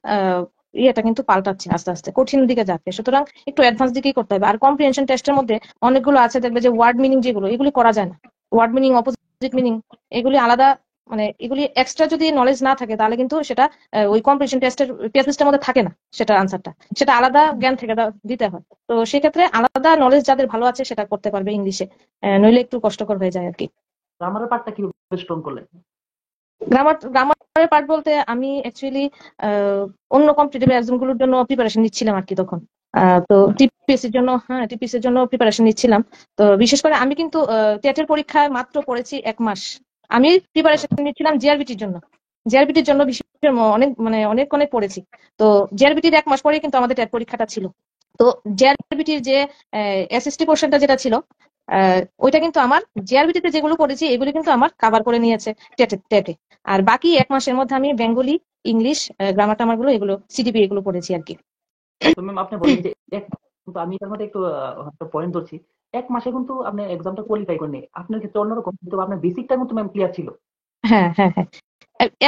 [SPEAKER 2] ইয়েটা কিন্তু পাল্টাচ্ছে, আস্তে আস্তে কঠিন দিকে যাচ্ছে, সুতরাং একটু অ্যাডভান্স দিকেই করতে হবে। আর কম্প্রিহেনশন টেস্টের মধ্যে অনেকগুলো আছে, দেখবে যে ওয়ার্ড মিনিং যেগুলো, এগুলি করা যায় না। ওয়ার্ড মিনিং, অপোজিট মিনিং, এগুলি আলাদা, মানে এগুলি এক্সট্রা যদি নলেজ না থাকে তাহলে কিন্তু সেটা ওই কম্প্রিহেনশন টেস্টের পেজ মধ্যে থাকে না, সেটার আনসারটা, সেটা আলাদা জ্ঞান থেকে দিতে হয়। তো সেক্ষেত্রে আলাদা নলেজ যাদের ভালো আছে সেটা করতে পারবে ইংলিশে, নইলে একটু কষ্টকর হয়ে যায় আর কি।
[SPEAKER 1] গ্রামারের পার্টটা কিভাবে স্ট্রং করলেন?
[SPEAKER 2] গ্রামারের পার্ট বলতে আমি অ্যাকচুয়ালি অন্য কম্পিটিটিভ এক্সাম গুলোর জন্য প্রিপারেশন নিচ্ছিলাম আর কি তখন। তো টিপিএসসি এর জন্য প্রিপারেশন নিচ্ছিলাম। তো বিশেষ করে আমি কিন্তু টেটের পরীক্ষায় মাত্র পড়েছি 1 মাস। আমি প্রিপারেশন নিচ্ছিলাম জিআরবিটির জন্য। জিআরবিটির জন্য বিশেষ করে অনেক, মানে অনেক অনেক পড়েছি। তো জিআরবিটির 1 মাস পরে কিন্তু আমাদের টেট পরীক্ষাটা ছিল। তো জিআরবিটির যে এসএসটি পোর্শনটা যেটা ছিল, ওইটা কিন্তু আমার, জিআরবিটিতে যেগুলো পড়েছি এগুলো কিন্তু আমার কাভার করে নিয়েছে টেটে। আর বাকি 1 মাসের মধ্যে আমি বেঙ্গলি, ইংলিশ, গ্রামার টামার গুলো, এগুলো সিডিপি এগুলো পড়েছি আর কি।
[SPEAKER 1] তো ম্যাম আপনি বললেন যে কিন্তু আমি এটার মধ্যে একটু একটা পয়েন্ট ধরছি। 1 মাসে কিন্তু আপনি এক্সামটা কোয়ালিফাই করেননি, আপনার ক্ষেত্রে অন্যরকম, কিন্তু আপনার বেসিকটা কিন্তু ম্যাম ক্লিয়ার ছিল।
[SPEAKER 2] হ্যাঁ হ্যাঁ হ্যাঁ,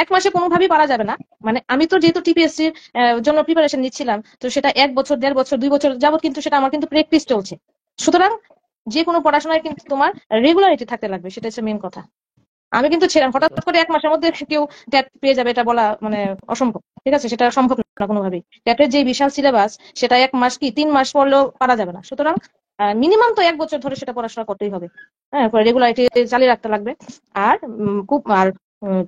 [SPEAKER 2] 1 মাসে কোনোভাবেই পারা যাবে না। মানে আমি তো যেহেতু টিপিএসসির জন্য প্রিপারেশন নিচ্ছিলাম, তো সেটা 1 বছর, 1.5 বছর, 2 বছর যাবত কিন্তু সেটা আমার কিন্তু প্র্যাকটিস চলছে। সুতরাং যে কোনো পড়াশোনায় কিন্তু তোমার রেগুলারিটি থাকতে লাগবে, সেটা হচ্ছে মেন কথা। আমি কিন্তু ছিলাম, হঠাৎ
[SPEAKER 1] আচ্ছা।
[SPEAKER 2] করে 1 মাসের মধ্যে কেউ ট্যাট পেয়ে যাবে এটা বলা মানে অসম্ভব, ঠিক আছে, সেটা সম্ভব না কোনোভাবেই। ট্যাটের যে বিশাল সিলেবাস, সেটা 1 মাস কি 3 মাস পড়লেও পারা যাবে না। সুতরাং মিনিমাম তো 1 বছর ধরে সেটা পড়াশোনা করতেই হবে। হ্যাঁ, রেগুলারিটি চালিয়ে রাখতে লাগবে। আর খুব আর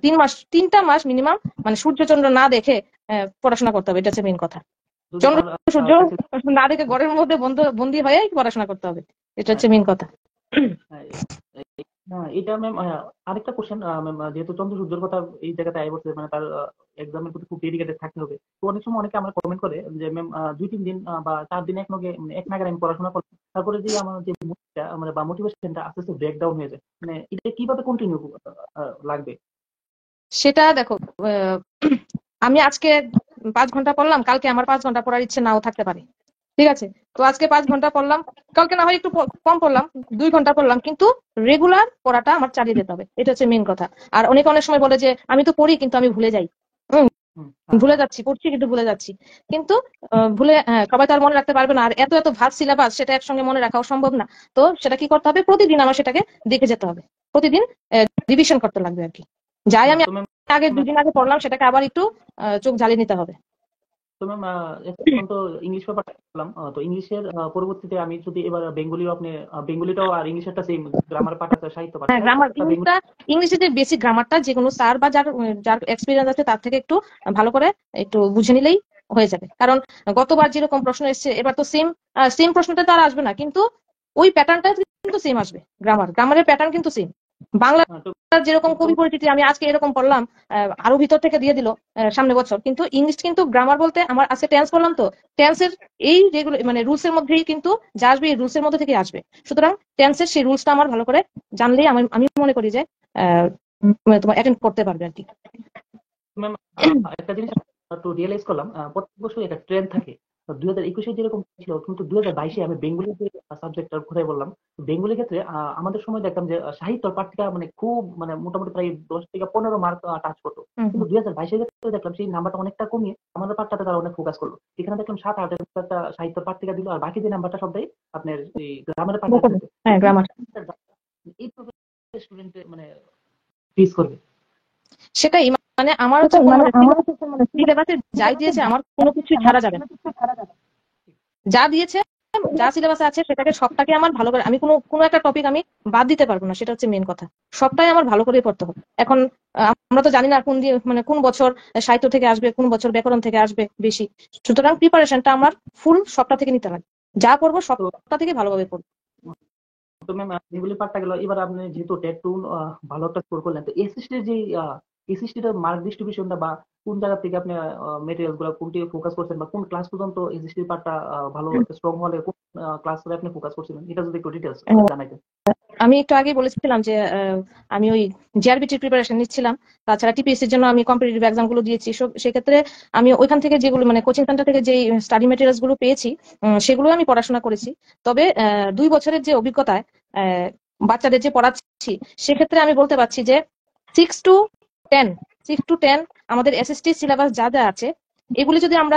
[SPEAKER 2] 3 মাস, 3টা মাস মিনিমাম, মানে সূর্যচন্দ্র না দেখে পড়াশোনা করতে হবে, এটা হচ্ছে মেন কথা।
[SPEAKER 1] যদি
[SPEAKER 2] চন্দ্র
[SPEAKER 1] তার
[SPEAKER 2] সূর্য
[SPEAKER 1] কাছে
[SPEAKER 2] না দেখে ঘরের মধ্যে বন্দি হয়ে পড়াশোনা করতে হবে, এটা
[SPEAKER 1] হ্যাঁ,
[SPEAKER 2] হচ্ছে মেন কথা।
[SPEAKER 1] হ্যাঁ, এটা ম্যাম আরেকটা কোশ্চেন ম্যাম, যেহেতু চন্দ্র সূর্যের কথা এই জায়গাতে আই বলছে, মানে তার এক্সামের প্রতি খুব ডেডিকেটেড থাকতে হবে। তো অনেক সময় অনেকে আমার কমেন্ট করে যে ম্যাম 2-3 দিন বা 4 দিন এক নাগাড়ে আমি পড়াশোনা করলাম, তারপরে যে আমার যে mood-টা, মানে বা মোটিভেশনটা আস্তে আস্তে ব্রেকডাউন হয়ে যায়, মানে এটা কিভাবে কন্টিনিউ লাগবে?
[SPEAKER 2] সেটা দেখো, আহ, আমি আজকে 5 ঘন্টা পড়লাম, কালকে আমার 5 ঘন্টা পড়ার ইচ্ছে নাও থাকতে পারে। ঠিক আছে, তো আজকে 5 ঘন্টা পড়লাম, কালকে না হয় একটু কম পড়লাম, 2 ঘন্টা পড়লাম, কিন্তু রেগুলার পড়াটা আমার চালিয়ে যেতে হবে, এটা হচ্ছে মেন কথা। আর অনেকে অনেক সময় বলে যে আমি তো পড়ি কিন্তু আমি ভুলে যাই। ভুলে যাচ্ছি, পড়ছি কিন্তু ভুলে যাচ্ছি। কিন্তু সবাই তো আর মনে রাখতে পারবে না, আর এত এত ভাগ সিলেবাস সেটা একসঙ্গে মনে রাখাও সম্ভব না। তো সেটা কি করতে হবে, প্রতিদিন আমার সেটাকে দেখে যেতে হবে, প্রতিদিন রিভিশন করতে লাগবে আর কি। যাই আমি
[SPEAKER 1] তো ম্যাম
[SPEAKER 2] আগে 2 দিন আগে পড়লাম সেটাকে আবার একটু চোখ জ্বালিয়ে নিতে হবে।
[SPEAKER 1] তো ম্যাম এখন তো ইংলিশ পেপারটা করলাম, তো ইংলিশের পরবর্তীতে আমি যদি এবার বেঙ্গলিও আপনি বেঙ্গলিটাও আর ইংলিশেরটা সেম, গ্রামার পার্ট আছে, সাহিত্য পার্ট,
[SPEAKER 2] হ্যাঁ, গ্রামার,
[SPEAKER 1] বেঙ্গলি।
[SPEAKER 2] ইংলিশে যে বেসিক গ্রামারটা যে কোনো স্যার বা যার যার এক্সপিরিয়েন্স আছে তার থেকে একটু ভালো করে একটু বুঝে নিলেই হয়ে যাবে। কারণ গতবার যেরকম প্রশ্ন এসেছে এবার তো সেম সেম প্রশ্নটা তো আর আসবে না, কিন্তু ওই প্যাটার্নটা কিন্তু সেম আসবে। গ্রামারের প্যাটার্ন কিন্তু সেম। বাংলা
[SPEAKER 1] তো
[SPEAKER 2] যেরকম কবি পরিচিতি আমি আজকে এরকম পড়লাম, আরো ভিতর থেকে দিয়ে দিল সামনে বছর, কিন্তু ইংলিশ কিন্তু গ্রামার বলতে আমার আজকে টেন্স করলাম, তো টেন্সের এই যেগুলো মানে রুলস এর মধ্যেই কিন্তু যা আসবে এই রুলস এর মধ্যে থেকে আসবে। সুতরাং টেন্সের সেই রুলসটা আমার ভালো করে জানলেই আমি আমি মনে করি যে মানে তোমার অ্যাটেন্ড করতে পারবে আর কি।
[SPEAKER 1] ম্যাম একটা জিনিস একটু রিয়েলাইজ করলাম, প্রত্যেক বছর একটা ট্রেন্ড থাকে। 2021-এ যেরকম ছিল, কিন্তু 2022-এ আমি বেঙ্গলি যে সাবজেক্টটার কথাই বললাম, বেঙ্গলির ক্ষেত্রে আমাদের সময় দেখতাম যে সাহিত্য পাঠ থেকে মানে খুব মানে মোটামুটি প্রায় 10 থেকে 15 মার্ক টাচ করতো। কিন্তু 2022-এর ক্ষেত্রে দেখলাম সেই নাম্বারটা অনেকটা কমিয়ে আমাদের পাঠটাতে তারা অনেক ফোকাস করলো। এখানে দেখলাম 7-8 একটা সাহিত্য পাঠ থেকে দিল, আর বাকি যে নাম্বারটা সবটাই আপনার এই গ্রামের পাঠের ক্ষেত্রে। তো
[SPEAKER 2] হ্যাঁ, গ্রামার।
[SPEAKER 1] এই স্টুডেন্ট মানে ফেস করবে।
[SPEAKER 2] সেটাই, মানে আমার হচ্ছে সিলেবাসে যাই দিয়েছে আমার কোনো কিছু ছাড়া যাবে না। যা দিয়েছে, যা সিলেবাসে আছে সেটাকে সবটাকে আমার ভালো করে, আমি কোনো কোনো একটা টপিক আমি বাদ দিতে পারবো না, সেটা হচ্ছে মেন কথা। সবটাই আমার ভালো করে পড়তে হবে। এখন আমরা তো জানি না কোন দিয়ে মানে কোন বছর সাহিত্য থেকে আসবে, কোন বছর ব্যাকরণ থেকে আসবে বেশি। সুতরাং প্রিপারেশনটা আমার ফুল সবটা থেকে নিতে হবে, যা পড়বো
[SPEAKER 1] তো
[SPEAKER 2] সবটা থেকে ভালোভাবে পড়বো।
[SPEAKER 1] তো ম্যাম বেঙ্গলি পার্টটা গেল, এবার আপনি যেহেতু টেট টু ভালো একটা স্কোর করলেন, তো এসএসটির যে এসএসটির মার্ক ডিস্ট্রিবিউশনটা বা কোন জায়গা থেকে আপনি মেটেরিয়ালস গুলো কোনটি ফোকাস করছেন, বা কোন ক্লাস পর্যন্ত এসএসটির পার্টটা ভালো স্ট্রং হলে কোন ক্লাস ধরে আপনি ফোকাস করছিলেন, এটা যদি একটু ডিটেলস জানাইতেন।
[SPEAKER 2] আমি একটু আগে বলেছিলাম যে আমি ওই জিআরবিটির প্রিপারেশন নিচ্ছিলাম, তাছাড়া টিপিএসসির জন্য আমি কম্পিটিটিভ এক্সাম গুলো দিয়েছি। সেক্ষেত্রে আমি ওইখান থেকে যেগুলো মানে কোচিং সেন্টার থেকে যে স্টাডি মেটেরিয়ালস গুলো পেয়েছি সেগুলো আমি পড়াশোনা করেছি। তবে 2 বছরের যে অভিজ্ঞতায় আহ, বাচ্চাদের যে পড়াচ্ছি, সেক্ষেত্রে আমি বলতে পারছি যে 6 to 10 6 to 10 আমাদের এসএসটি সিলেবাস যা যা আছে এগুলি যদি আমরা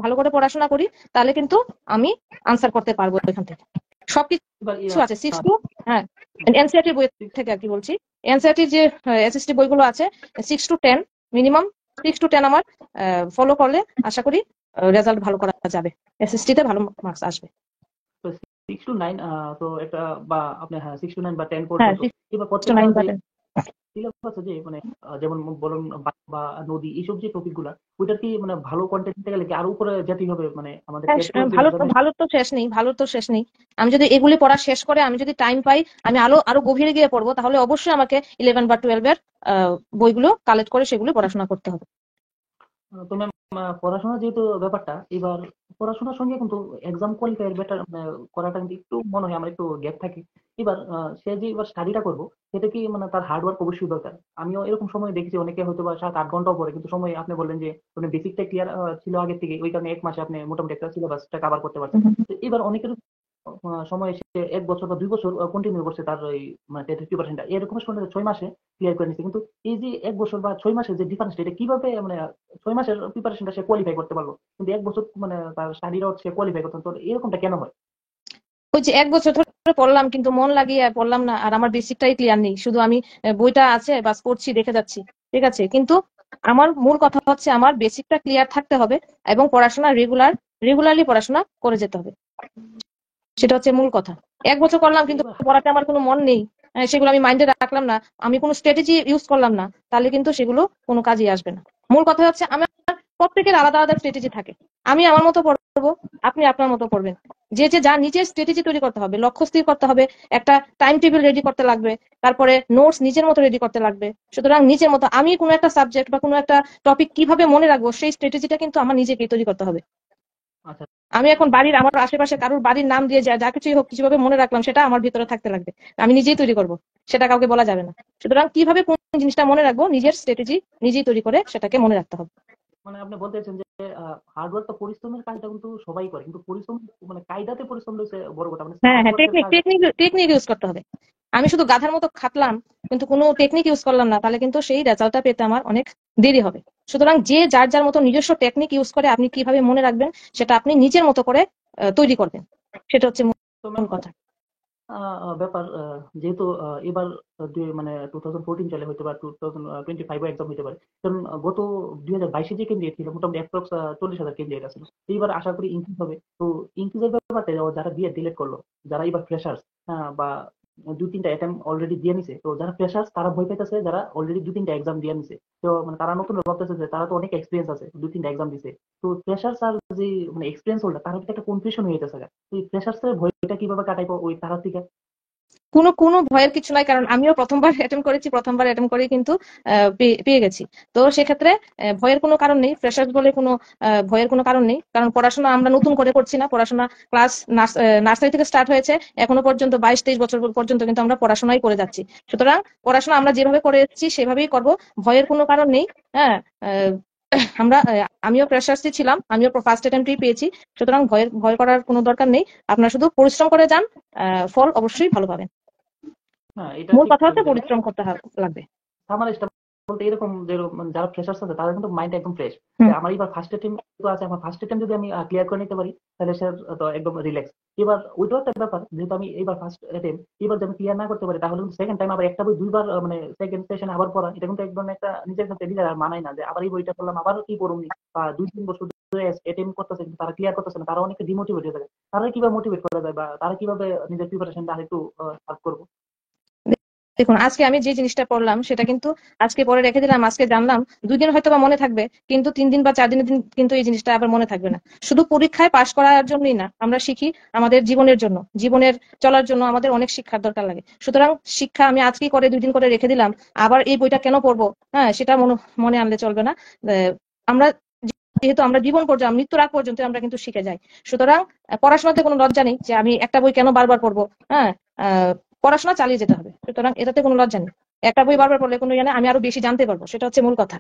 [SPEAKER 2] ভালো করে পড়াশোনা করি, তাহলে কিন্তু আমি আনসার করতে পারবো এখান থেকে।
[SPEAKER 1] এবার
[SPEAKER 2] সবকিছু আছে 6 to, হ্যাঁ, এনসিআরটি বই থেকে আর কি বলছি। এনসিআরটি যে এসএসটি বইগুলো আছে 6 to 10, মিনিমাম 6 to 10 আমার ফলো করলে আশা করি রেজাল্ট ভালো করা যাবে, এসএসটি তে ভালো মার্কস আসবে।
[SPEAKER 1] তো 6 to 9, তো একটা বা আপনি হ্যাঁ 6 to 9 বা 10
[SPEAKER 2] হ্যাঁ,
[SPEAKER 1] পর্যন্ত।
[SPEAKER 2] 6
[SPEAKER 1] এবার
[SPEAKER 2] to
[SPEAKER 1] প্রত্যেকটা
[SPEAKER 2] 9
[SPEAKER 1] যে
[SPEAKER 2] পাবেন।
[SPEAKER 1] সিলেবাস আছে যে মানে যেমন বলুন বা নদী, এইসব যে টপিক গুলা, ওইটার কি মানে ভালো কন্টেন্ট নিতে গেলে কি আরো উপরে যেতেই হবে, মানে আমাদের
[SPEAKER 2] হ্যাঁ,
[SPEAKER 1] টেট টু যে মেজারমেন্ট।
[SPEAKER 2] ভালো তো শেষ নেই, ভালো তো শেষ নেই। আমি যদি এগুলি পড়া শেষ করে আমি যদি টাইম পাই, আমি আরো আরো গভীরে গিয়ে পড়বো, তাহলে অবশ্যই আমাকে 11 বা 12 এর বইগুলো কালেক্ট করে সেগুলো পড়াশোনা করতে হবে।
[SPEAKER 1] তো ম্যাম পড়াশোনা যেহেতু ব্যাপারটা, এবার পড়াশোনার সঙ্গে কিন্তু এক্সাম কোয়ালিফাই বেটার করাটা কিন্তু একটু মনে হয় আমার একটু গ্যাপ থাকে। এবার সে যে এবার স্টাডিটা করবো, সেটা কি মানে তার হার্ড ওয়ার্ক অবশ্যই দরকার। আমিও এরকম সময় দেখেছি অনেকে হয়তো বা 7-8 ঘন্টাও পড়ে, কিন্তু সময় আপনি বললেন যে মানে বেসিকটা ক্লিয়ার ছিল আগের থেকে, ওই কারণে 1 মাসে আপনি মোটামুটি একটা সিলেবাসটা কভার করতে পারছেন। তো এবার অনেকের সময় সে 1 বছর বা 2 বছর কন্টিনিউ করছে তার ওই মানে টেটের প্রিপারেশনটা, এরকম সময় 6 মাসে ক্লিয়ার করে নিচ্ছে। কিন্তু এই যে 1 বছর বা 6 মাসের যে ডিফারেন্সটা, এটা কিভাবে মানে 6 মাসের প্রিপারেশনটা সে কোয়ালিফাই করতে পারলো, কিন্তু 1 বছর মানে তার স্টাডিটাও সে কোয়ালিফাই করতে, তো এরকমটা কেন হয়?
[SPEAKER 2] ওই যে 1 বছর ধরে পড়লাম কিন্তু মন লাগিয়ে পড়লাম না, আর আমার বেসিকটাই ক্লিয়ার নেই, শুধু আমি বইটা আছে বাস পড়ছি দেখে যাচ্ছি। ঠিক আছে, কিন্তু আমার মূল কথা হচ্ছে আমার বেসিকটা ক্লিয়ার থাকতে হবে এবং পড়াশোনা রেগুলারলি পড়াশোনা করে যেতে হবে, সেটা হচ্ছে মূল কথা। 1 বছর করলাম কিন্তু
[SPEAKER 1] এবার
[SPEAKER 2] পড়াতে আমার কোনো মন নেই, সেগুলো আমি মাইন্ডে রাখলাম না, আমি কোনো স্ট্র্যাটেজি ইউজ করলাম না, তাহলে কিন্তু সেগুলো কোনো কাজে আসবে না। মূল কথা হচ্ছে আমার প্রত্যেকের আলাদা আলাদা স্ট্র্যাটেজি থাকে। আমি আমার মতো পড়বো, আপনি আপনার মতো পড়বেন। যে যে যা নিজের স্ট্র্যাটেজি তৈরি করতে হবে, লক্ষ্য স্থির করতে হবে, একটা টাইম টেবিল রেডি করতে লাগবে, তারপরে নোটস নিজের মতো রেডি করতে লাগবে। সুতরাং নিজের মতো আমি কোনো একটা সাবজেক্ট বা কোনো একটা টপিক কিভাবে মনে রাখবো সেই স্ট্র্যাটেজিটা কিন্তু আমার নিজেকেই তৈরি করতে হবে।
[SPEAKER 1] আচ্ছা,
[SPEAKER 2] আমি এখন বাড়ির আমার আশেপাশে কারোর বাড়ির নাম দিয়ে যা যা কিছুই হোক কিভাবে মনে রাখলাম সেটা আমার ভিতরে থাকতে লাগবে, আমি নিজেই তৈরি করব, সেটা কাউকে বলা যাবে না। সুতরাং কিভাবে কোন জিনিসটা মনে রাখবো নিজের স্ট্র্যাটেজি নিজেই তৈরি করে সেটাকে মনে রাখতে হবে।
[SPEAKER 1] মানে আপনি বলতে চাইছেন যে হার্ডওয়ার্ক তো পরিশ্রমের কাজটা কিন্তু সবাই করে, কিন্তু পরিশ্রম মানে কায়দাতে পরিশ্রম হচ্ছে বড় কথা, মানে
[SPEAKER 2] হ্যাঁ
[SPEAKER 1] স্মার্ট
[SPEAKER 2] হ্যাঁ,
[SPEAKER 1] ওয়ার্কের
[SPEAKER 2] টেকনিক
[SPEAKER 1] কাজ।
[SPEAKER 2] টেকনিক টেকনিক ইউজ করতে হবে। আমি শুধু গাধার মতো খাটলাম কিন্তু কোনো টেকনিক ইউজ করলাম না, তাহলে কিন্তু সেই রেজাল্টটা পেতে আমার অনেক দেরি হবে। সুতরাং যে যার যার মতো নিজস্ব টেকনিক ইউজ করে আপনি কিভাবে মনে রাখবেন সেটা আপনি নিজের মতো করে তৈরি করবেন, সেটা হচ্ছে
[SPEAKER 1] তো ম্যাম
[SPEAKER 2] মূল কথা।
[SPEAKER 1] ব্যাপার যেহেতু এবার মানে 2014 চলে, হয়তো বা 2025 এক্সাম হতে পারে, কারণ গত 2022 যে ক্যান্ডিডেট ছিল মোটামুটি অ্যাপ্রক্স 40,000 ক্যান্ডিডেট আছে। এইবার আশা করি ইনক্রিজ হবে। তো ইনক্রিজের ব্যাপারটা যারা বিএড ডিলেট করলো, যারা এবার ফ্রেশার্স বা দুই তিনটা অ্যাটেম্প অলরেডি দিয়ে নিছে, তো যারা ফ্রেশার্স তারা ভয় পাইতেছে, যারা অলরেডি দুই তিনটা এক্সাম দিয়ে নিছে, তো মানে তারা নতুন ভাবতেছে যে তারা তো অনেক এক্সপিরিয়েন্স আছে, দুই তিনটা এক্সাম দিছে। তো ফ্রেশার্স আর যে মানে এক্সপিরিয়েন্স হোল্ডার তার ভিতরে একটা কনফিউশন হয়ে যেতেছে। তো এই ফ্রেশার্স এর ভয়টা কিভাবে কাটাইবো ওই তারা থেকে?
[SPEAKER 2] কোনো কোনো ভয়ের কিছু নাই, কারণ আমিও প্রথমবার অ্যাটেম্প করেছি, প্রথমবার অ্যাটেম্প করে কিন্তু পেয়ে গেছি। তো সেক্ষেত্রে ভয়ের কোনো কারণ নেই, ফ্রেশার্স বলে কোনো ভয়ের কোনো কারণ নেই, কারণ পড়াশোনা আমরা নতুন করে করছি না। পড়াশোনা ক্লাস নার্সারি থেকে স্টার্ট হয়েছে, এখনো পর্যন্ত 22-23 বছর পর্যন্ত কিন্তু আমরা পড়াশোনাই করে যাচ্ছি। সুতরাং পড়াশোনা আমরা যেভাবে করে এসেছি সেভাবেই করব, ভয়ের কোনো কারণ নেই। হ্যাঁ, আমরা আমিও ফ্রেশার্সই ছিলাম, আমিও ফার্স্ট অ্যাটেম্পটেই পেয়েছি। সুতরাং ভয় করার কোনো দরকার নেই। আপনারা শুধু পরিশ্রম করে যান, ফল অবশ্যই ভালো পাবেন।
[SPEAKER 1] হ্যাঁ, এটা
[SPEAKER 2] মূল
[SPEAKER 1] ঠিক
[SPEAKER 2] কথা হচ্ছে
[SPEAKER 1] বলছেন।
[SPEAKER 2] পরিশ্রম করতে লাগবে।
[SPEAKER 1] আমার এটা বলতে এরকম যে মানে যারা ফ্রেশার্স আছে তাদের কিন্তু মাইন্ড একদম ফ্রেশ।
[SPEAKER 2] হুম।
[SPEAKER 1] আমার এবার ফার্স্ট অ্যাটেম্প আছে, আমার ফার্স্ট অ্যাটেম্প যদি আমি ক্লিয়ার করে নিতে পারি তাহলে সে তো একদম রিল্যাক্স। এবার ওইটাও একটা ব্যাপার, যেহেতু আমি এবার ফার্স্ট অ্যাটেম্প, এবার যদি আমি ক্লিয়ার না করতে পারি তাহলে কিন্তু সেকেন্ড টাইম আবার একটা বই দুইবার মানে সেকেন্ড সেশনে আবার পড়া, এটা কিন্তু একদম একটা নিজের কাছে নিজের আর মানায় না যে আবার এই বইটা পড়লাম আবার কি পড়ুন। বা 2-3 বছর ধরে অ্যাটেম্প করতেছে কিন্তু তারা ক্লিয়ার করতেছে না, তারা অনেক ডিমোটিভেট হয়ে যায়। তারা কিভাবে মোটিভেট করা যায় বা তারা কিভাবে নিজের প্রিপারেশনটা আরেকটু সার্ভ করবো?
[SPEAKER 2] দেখুন, আজকে আমি যে জিনিসটা পড়লাম সেটা কিন্তু আজকে পরে রেখে দিলাম, আজকে জানলাম, 2 দিন হয়তো বা মনে থাকবে, কিন্তু 3 দিন বা 4 দিনের দিন কিন্তু এই জিনিসটা আবার মনে থাকবে না। শুধু পরীক্ষায় পাশ করার জন্যই না, আমরা শিখি আমাদের জীবনের জন্য, জীবনের চলার জন্য আমাদের অনেক শিক্ষার দরকার লাগে। সুতরাং শিক্ষা আমি আজকেই করে 2 দিন করে রেখে দিলাম, আবার এই বইটা কেন পড়বো, হ্যাঁ, সেটা মনে আনলে চলবে না। আমরা যেহেতু আমরা জীবন পর্যন্ত মৃত্যুর আগ পর্যন্ত আমরা কিন্তু শিখে যাই। সুতরাং পড়াশোনাতে কোনো লজ্জা নেই যে আমি একটা বই কেন বারবার পড়বো। হ্যাঁ, পড়াশোনা চালিয়ে যেতে হবে, সুতরাং এটাতে কোনো লজ্জা নেই। একটা বই বারবার পড়লে কোনো ইয়ে না, আমি আরো বেশি জানতে পারবো, সেটা হচ্ছে মূল কথা।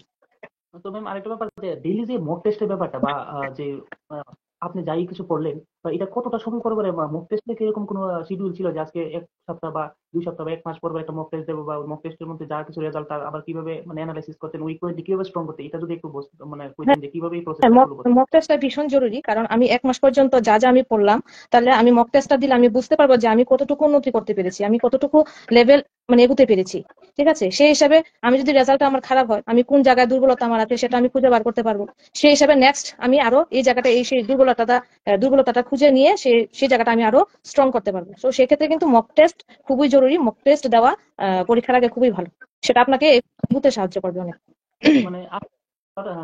[SPEAKER 1] তো ম্যাম আরেকটা ব্যাপার যে ডেইলি যে মক টেস্টের ব্যাপারটা বা যে আহ, আপনি যাই কিছু পড়লেন বা এটা কতটা সময় পর পরে মক টেস্টে কি এরকম কোনো শিডিউল ছিল যে আজকে 1 সপ্তাহ বা 2 সপ্তাহ বা 1 মাস পর পর একটা মক টেস্ট দেবো, বা মক টেস্টের মধ্যে যা কিছু রেজাল্ট আবার কিভাবে মানে অ্যানালাইসিস করতেন, উইক পয়েন্ট কিভাবে স্ট্রং করতে, এটা যদি একটু মানে কইতেন যে কিভাবে এই
[SPEAKER 2] হ্যাঁ,
[SPEAKER 1] প্রসেসটা ফলো করতেন?
[SPEAKER 2] মক টেস্টটা ভীষণ জরুরি, কারণ আমি 1 মাস পর্যন্ত যা যা আমি পড়লাম, তাহলে আমি মক টেস্টটা দিলে আমি বুঝতে পারবো যে আমি কতটুকু উন্নতি করতে পেরেছি, আমি কতটুকু লেভেল মানে এগুতে পেরেছি। ঠিক আছে, সেই হিসাবে আমি যদি রেজাল্ট আমার খারাপ হয়, আমি কোন জায়গায় দুর্বলতা আমার আছে সেটা আমি খুঁজে বার করতে পারবো। সেই হিসাবে নেক্সট আমি আরো এই জায়গাটা এই সেই দুর্বলতাটা খুঁজে নিয়ে সেই জায়গাটা আমি আরো স্ট্রং করতে পারবো। তো সেক্ষেত্রে কিন্তু মক টেস্ট খুবই জরুরি, মক টেস্ট দেওয়া পরীক্ষার আগে খুবই ভালো, সেটা আপনাকে এগুতে সাহায্য করবে অনেক।
[SPEAKER 1] মানে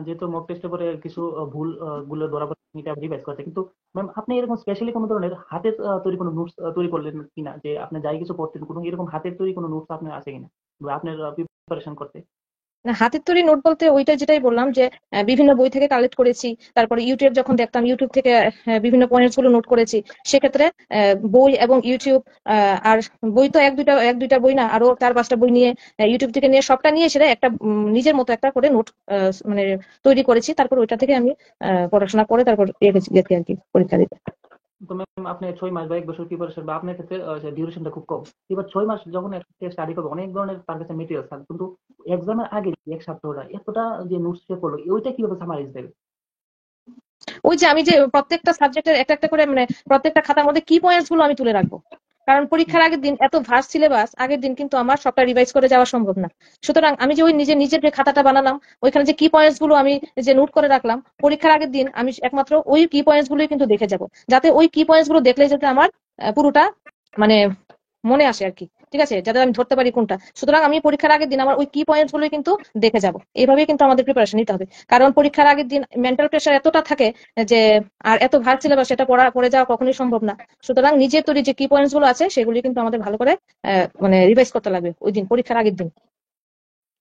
[SPEAKER 1] যেহেতু মক টেস্টের পরে কিছু ভুল গুলো ধরা পড়ে এটা রিভাইজ করতে, কিন্তু ম্যাম আপনি এরকম স্পেশালি কোনো ধরনের হাতের তৈরি কোনো নোটস তৈরি করলেন কিনা, যে আপনি যাই কিছু পড়তেন কোনো এরকম হাতের তৈরি কোনো নোটস আপনার আছে কিনা বা আপনার প্রিপারেশন করতে?
[SPEAKER 2] না, হাতের তৈরি নোট বলতে ওইটা যেটাই বললাম যে বিভিন্ন বই থেকে কালেক্ট করেছি, তারপরে ইউটিউব যখন দেখতাম ইউটিউব থেকে বিভিন্ন পয়েন্টস গুলো নোট করেছি। সেক্ষেত্রে বই এবং ইউটিউব, আর বই তো এক দুইটা বই না, আরো 4-5টা বই নিয়ে ইউটিউব থেকে নিয়ে সবটা নিয়ে সেটা একটা নিজের মতো একটা করে নোট মানে তৈরি করেছি, তারপর ওইটা থেকে আমি পড়াশোনা করে তারপর গেছি আর কি পরীক্ষা দিতে।
[SPEAKER 1] তো ম্যাম আপনি 6 মাস বা 1 বছর প্রিপারেশন বা আপনার ক্ষেত্রে ডিউরেশনটা খুব কম। এবার 6 মাস যখন একটা স্টাডি করবে অনেক ধরনের তার কাছে মেটেরিয়াল থাকবে, কিন্তু এক্সামের আগে যে 1 সপ্তাহটা এতটা যে নোটস সে করলো ওইটা কিভাবে সামারাইজ দেবে?
[SPEAKER 2] ওই যে আমি যে প্রত্যেকটা সাবজেক্টের একটা একটা করে মানে প্রত্যেকটা খাতার মধ্যে কি পয়েন্টস গুলো আমি তুলে রাখবো, কারণ
[SPEAKER 1] হুম,
[SPEAKER 2] পরীক্ষার আগের দিন এত ভাস্ট সিলেবাস, আগের দিন কিন্তু আমার সবটা রিভাইজ করে যাওয়া সম্ভব না। সুতরাং আমি যে ওই নিজের যে খাতাটা বানালাম, ওইখানে যে কি পয়েন্টস গুলো আমি যে নোট করে রাখলাম, পরীক্ষার আগের দিন আমি একমাত্র ওই কি পয়েন্টস গুলোই কিন্তু দেখে যাব, যাতে ওই কি পয়েন্টস গুলো দেখলে যাতে আমার পুরোটা মানে মনে আসে আর কি। ঠিক আছে, যাতে আমি ধরতে পারি কোনটা। সুতরাং আমি পরীক্ষার আগের দিন আমার ওই কি পয়েন্টস গুলোই কিন্তু দেখে যাব। এইভাবেই কিন্তু আমাদের প্রিপারেশন নিতে হবে, কারণ পরীক্ষার আগের দিন মেন্টাল প্রেশার এতটা থাকে যে আর এত ভার সিলেবাস সেটা পড়ে যাওয়া কখনোই সম্ভব না। সুতরাং নিজের তৈরি যে কি পয়েন্টস গুলো আছে সেগুলি কিন্তু আমাদের ভালো করে মানে রিভাইজ করতে লাগবে ওই দিন পরীক্ষার আগের দিন।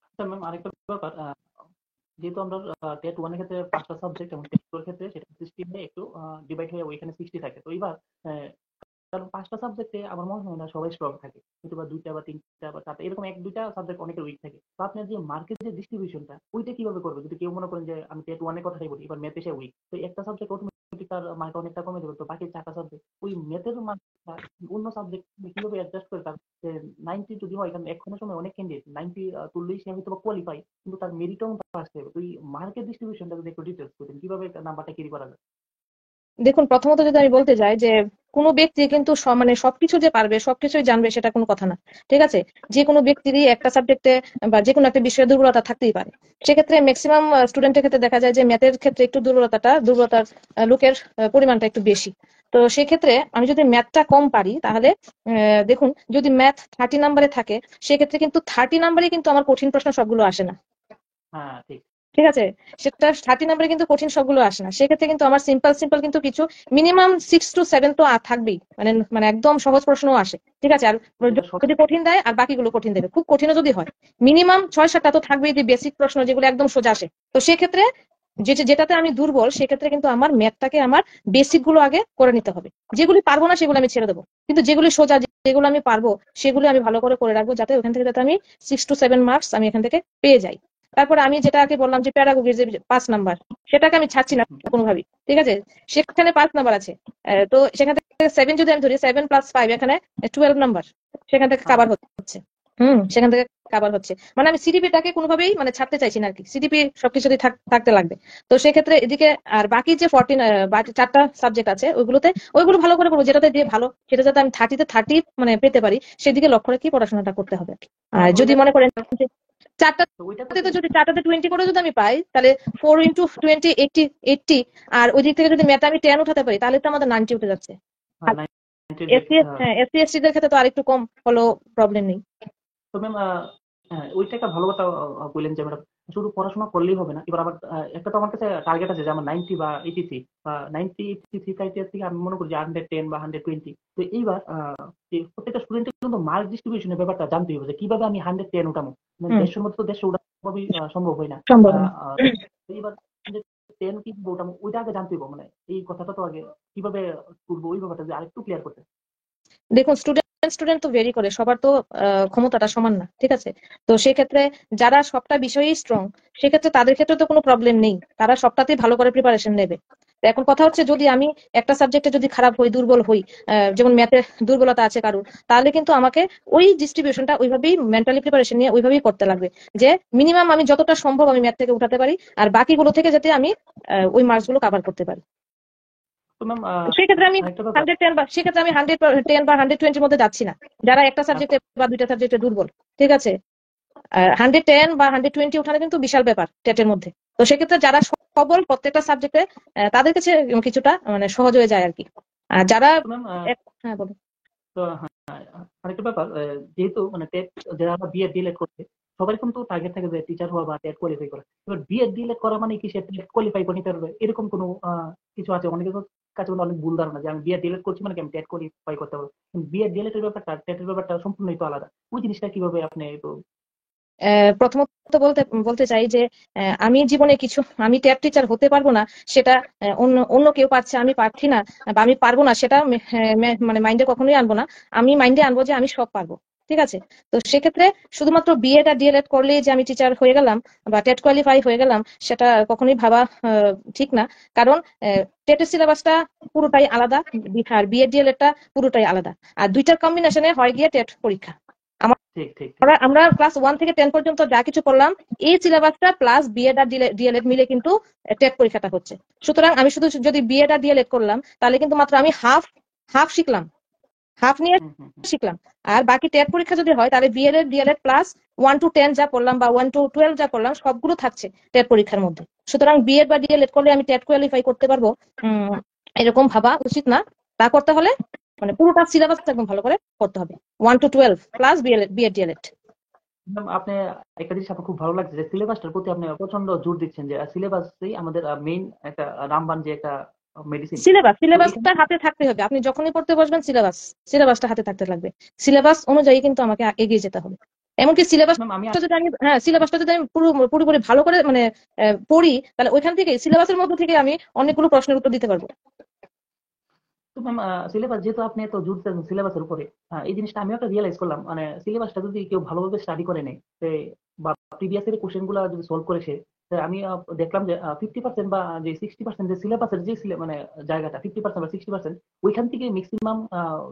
[SPEAKER 1] আচ্ছা ম্যাম আরেকটা ব্যাপার, যেহেতু আমরা টেট ওয়ান এর ক্ষেত্রে 5টা সাবজেক্ট এবং টেট টু এর ক্ষেত্রে সেটা 60 হয়ে একটু ডিভাইড হয়ে ওইখানে 60 থাকে। তো এবার কারণ 5টা সাবজেক্টে আমার মনে হয় না সবাই স্ট্রং থাকে, হয়তো বা 2টা বা 3টা বা 4টা এরকম 1-2টা সাবজেক্ট অনেকের উইক থাকে। তো আপনার যে মার্কের যে ডিস্ট্রিবিউশনটা ওইটা কিভাবে করবে? যদি কেউ মনে করেন যে আমি টেট 1 এর কথাই বলি, এবার ম্যাথে সে উইক, তো একটা সাবজেক্ট অটোমেটিক তার মার্ক অনেকটা কমে যাবে, তো বাকি 4টা সাবজেক্ট ওই ম্যাথের মার্কটা অন্য সাবজেক্ট কিভাবে অ্যাডজাস্ট করে তার 90 যদি হয়, কারণ এখনের সময় অনেক ক্যান্ডিডেট 90 তুললেই সে হয়তো কোয়ালিফাই, কিন্তু তার মেরিটও আসতে হবে। তো এই মার্কের ডিস্ট্রিবিউশনটা যদি একটু ডিটেলস করতেন কিভাবে নাম্বারটা ক্যারি করা যায়।
[SPEAKER 2] দেখুন, প্রথমত যদি আমি বলতে যাই যে কোনো ব্যক্তি কিন্তু মানে সবকিছু যে পারবে সবকিছুই জানবে সেটা কোনো কথা না। ঠিক আছে, যে কোনো ব্যক্তিরই একটা সাবজেক্টে বা যে কোনো একটা বিষয়ে দুর্বলতা থাকতেই পারে। সেক্ষেত্রে ম্যাক্সিমাম স্টুডেন্টের ক্ষেত্রে দেখা যায় যে ম্যাথের ক্ষেত্রে একটু দুর্বলতার লোকের পরিমাণটা একটু বেশি। তো সেক্ষেত্রে আমি যদি ম্যাথটা কম পারি তাহলে দেখুন, যদি ম্যাথ 30 নাম্বারে থাকে সেক্ষেত্রে কিন্তু 30 নাম্বারে কিন্তু আমার কঠিন প্রশ্ন সবগুলো আসে না।
[SPEAKER 1] হ্যাঁ, ঠিক।
[SPEAKER 2] ঠিক আছে, সেটা 30 নাম্বারে কিন্তু কঠিন সবগুলো আসে না। সেক্ষেত্রে কিন্তু আমার সিম্পল সিম্পল কিন্তু কিছু মিনিমাম 6 to 7 তো থাকবেই, মানে মানে একদম সহজ প্রশ্নও আসে। ঠিক আছে, আর
[SPEAKER 1] যেটা সব-
[SPEAKER 2] যদি কঠিন দেয় আর বাকিগুলো কঠিন দেবে, খুব কঠিনও যদি হয় মিনিমাম 6-7টা তো থাকবেই, যে বেসিক প্রশ্ন যেগুলো একদম সোজা আসে। তো সেক্ষেত্রে যেটাতে আমি দুর্বল সেক্ষেত্রে কিন্তু আমার ম্যাথটাকে আমার বেসিক গুলো আগে করে নিতে হবে। যেগুলি পারবো না সেগুলো আমি ছেড়ে দেবো, কিন্তু যেগুলি সোজা যেগুলো আমি পারবো সেগুলো আমি ভালো করে রাখবো, যাতে ওখান থেকে যাতে আমি 6 to 7 মার্কস আমি এখান থেকে পেয়ে যাই। তারপরে আমি যেটাকে বললাম যে প্যারাগোগির যে 5 নাম্বার, সেটাকে আমি ছাড়ছি না কোনোভাবেই। ঠিক আছে, সেখানে 5 নাম্বার আছে। তো সেখান থেকে 7 যদি আমি ধরি, 7 + 5 এখানে 12 নাম্বার সেখান থেকে
[SPEAKER 1] হ্যাঁ,
[SPEAKER 2] কাভার হচ্ছে। সেখান থেকে কাভার হচ্ছে, মানে আমি সিডিপিটাকে কোনোভাবেই মানে ছাড়তে চাইছি না আর কি, সিডিপি সবকিছুতেই থাকতে লাগবে। তো সেক্ষেত্রে এদিকে আর বাকি যে 4টা সাবজেক্ট আছে ওইগুলো ভালো করে করবো, যেটাতে দিয়ে ভালো সেটা যাতে আমি 30-তে 30 মানে পেতে পারি, সেদিকে লক্ষ্য রেখে পড়াশোনাটা করতে হবে আর কি। আর যদি
[SPEAKER 1] ওইটা
[SPEAKER 2] মনে করেন যে চারটা
[SPEAKER 1] তো ওইটা
[SPEAKER 2] তো
[SPEAKER 1] করতে
[SPEAKER 2] যদি 4টাতে 20 করে যদি আমি পাই, তাহলে 4 × 20 80। আর ওই দিক থেকে যদি ম্যাথে আমি 10 উঠাতে পারি তাহলে তো আমাদের 90 উঠে যাচ্ছে। আর
[SPEAKER 1] 90
[SPEAKER 2] এসসি, হ্যাঁ, এসসি এসটি দের ক্ষেত্রে তো আর একটু কম হলো, প্রবলেম নেই।
[SPEAKER 1] তো ম্যাম ওইটা একটা ভালো কথা বললেন যে আমরা শুধু পড়াশোনা করলেই হবে না। এবার আবার একটা তো আমার কাছে টার্গেট আছে যে আমার 90 বা 83 বা 90-83 ক্রাইটেরিয়া থেকে আমি মনে করি যে 110 বা 120। তো এইবার যে প্রত্যেকটা স্টুডেন্টের কিন্তু মার্ক ডিস্ট্রিবিউশনের ব্যাপারটা জানতে হবে যে কিভাবে আমি 110 উঠাবো। মানে
[SPEAKER 2] হুম
[SPEAKER 1] 150 মধ্যে তো 150 উঠা কোনোভাবেই সম্ভব হয় না।
[SPEAKER 2] সম্ভব না।
[SPEAKER 1] আহ, আহ, তো এইবার 10 কিভাবে উঠাবো ওইটা আগে জানতে হবে, মানে এই কথাটা তো আগে কিভাবে করবো ওই ব্যাপারটা যে আরেকটু ক্লিয়ার করতে।
[SPEAKER 2] দেখুন, স্টুডেন্ট তো ভেরি করে, সবার তো ক্ষমতাটা সমান না। ঠিক আছে, তো সেক্ষেত্রে যারা সবটা বিষয়েই স্ট্রং সেক্ষেত্রে তাদের ক্ষেত্রে তো কোনো প্রবলেম নেই, তারা সবটাতেই ভালো করে প্রিপারেশন নেবে। তো এখন কথা হচ্ছে, যদি আমি একটা সাবজেক্টে যদি খারাপ হই, দুর্বল হই, যেমন ম্যাথে দুর্বলতা আছে কারোর, তাহলে কিন্তু আমাকে ওই ডিস্ট্রিবিউশনটা ওইভাবেই মেন্টালি প্রিপারেশন নিয়ে ওইভাবেই করতে লাগবে, যে মিনিমাম আমি যতটা সম্ভব আমি ম্যাথ থেকে উঠাতে পারি, আর বাকিগুলো থেকে যাতে আমি ওই মার্কস গুলো কাভার করতে পারি।
[SPEAKER 1] তো ম্যাম
[SPEAKER 2] সেক্ষেত্রে আমি
[SPEAKER 1] আরেকটা ব্যাপার।
[SPEAKER 2] 110 বা সেক্ষেত্রে আমি 110 বা 120 মধ্যে যাচ্ছি না, যারা একটা
[SPEAKER 1] আচ্ছা,
[SPEAKER 2] সাবজেক্টে বা দুইটা সাবজেক্টে দুর্বল। ঠিক আছে, 110 বা 120 ওঠানো কিন্তু বিশাল ব্যাপার টেটের মধ্যে। তো সেক্ষেত্রে যারা সবল প্রত্যেকটা সাবজেক্টে, তাদের কাছে কিছুটা মানে সহজ হয়ে যায় আর কি। আর যারা
[SPEAKER 1] তো ম্যাম
[SPEAKER 2] হ্যাঁ বলুন।
[SPEAKER 1] তো হ্যাঁ, আরেকটা ব্যাপার, যেহেতু মানে টেট যারা বিএড ডিএলএড করছে সবাই কিন্তু টার্গেট থাকে যে টিচার হওয়া বা টেট কোয়ালিফাই করা। এবার বিএড ডিএলএড করা মানে কি সে টেট কোয়ালিফাই করে নিতে পারবে এরকম কোনো কিছু আছে? অনেকের কাছে কিন্তু অনেক ভুল ধারণা যে আমি বিএড ডিএলএড করছি মানে কি আমি টেট কোয়ালিফাই করতে পারবো। বিএড ডিএলএড এর ব্যাপারটা টেটের ব্যাপারটা সম্পূর্ণই তো আলাদা। ওই জিনিসটা কিভাবে আপনি একটু।
[SPEAKER 2] প্রথমত বলতে বলতে চাই যে আমি জীবনে কিছু, আমি ট্যাব টিচার হতে পারবো না সেটা অন্য অন্য কেউ পারছে আমি পারছি না, বা আমি পারবো না সেটা মানে মাইন্ডে কখনোই আনবো না। আমি মাইন্ডে আনবো যে আমি সব পারবো। ঠিক আছে, তো সেক্ষেত্রে শুধুমাত্র বিএড আর ডিএলএড করলেই যে আমি টিচার হয়ে গেলাম বা টেট কোয়ালিফাই হয়ে গেলাম, সেটা কখনোই ভাবা ঠিক না। কারণ টেটের সিলেবাসটা পুরোটাই আলাদা, আর বিএড ডিএলএডটা পুরোটাই আলাদা। আর দুইটার কম্বিনেশনে হয় গিয়ে টেট পরীক্ষা।
[SPEAKER 1] ঠিক ঠিক ঠিক।
[SPEAKER 2] আমরা ক্লাস 1 থেকে 10 পর্যন্ত যা কিছু পড়লাম, এই সিলেবাসটা প্লাস বিএড আর ডিএলএড মিলে কিন্তু টেট পরীক্ষাটা হচ্ছে। সুতরাং আমি শুধু যদি বিএড আর ডিএলএড করলাম তাহলে কিন্তু মাত্র আমি হাফ হাফ শিখলাম, হাফ নিয়ে
[SPEAKER 1] হুম হুম হুম।
[SPEAKER 2] শিখলাম। আর বাকি টেট পরীক্ষা যদি হয় তাহলে বিএড ডিএলএড প্লাস 1 to 10 যা পড়লাম বা 1 to 12 যা পড়লাম সবগুলো থাকছে টেট পরীক্ষার মধ্যে। সুতরাং বিএড বা ডিএলএড করলে আমি টেট কোয়ালিফাই করতে পারবো, এরকম ভাবা উচিত না। তা করতে হলে মানে পুরোটা সিলেবাস একদম ভালো করে করতে হবে, 1 to 12 plus BEd DElEd.
[SPEAKER 1] Ma'am আপনি একটা জিনিস আমার খুব ভালো লাগছে যে সিলেবাসটার প্রতি আপনি প্রচন্ড জোর দিচ্ছেন যে সিলেবাসই আমাদের মেইন একটা রামবান যে একটা মেডিসিন। তো এখানে
[SPEAKER 2] সিলেবাসটা হাতে থাকতে হবে, আপনি যখনই পড়তে বসবেন সিলেবাসটা হাতে থাকতে লাগবে। সিলেবাস অনুযায়ী কিন্তু আমাকে এগিয়ে যেতে হবে। এমনকি
[SPEAKER 1] ম্যাম আমি
[SPEAKER 2] সিলেবাসটা যদি আমি পুরোপুরি ভালো করে মানে পড়ি, তাহলে ওইখান থেকে সিলেবাসের মধ্যে থেকে আমি অনেকগুলো প্রশ্নের উত্তর দিতে পারবো।
[SPEAKER 1] তো ম্যাম সিলেবাস যেহেতু আপনি এত জোর দিচ্ছেন সিলেবাসের উপরে, এই জিনিসটা আমিও একটা রিয়েলাইজ করলাম, মানে সিলেবাসটা যদি কেউ ভালোভাবে স্টাডি করে নেয় বা প্রিভিয়াস এর কোশ্চেন গুলা যদি সলভ করে সে, তো আমি দেখলাম যে 50% বা যে 60% যে সিলেবাসের যে মানে জায়গাটা 50% বা 60%, ওইখান থেকে ম্যাক্সিমাম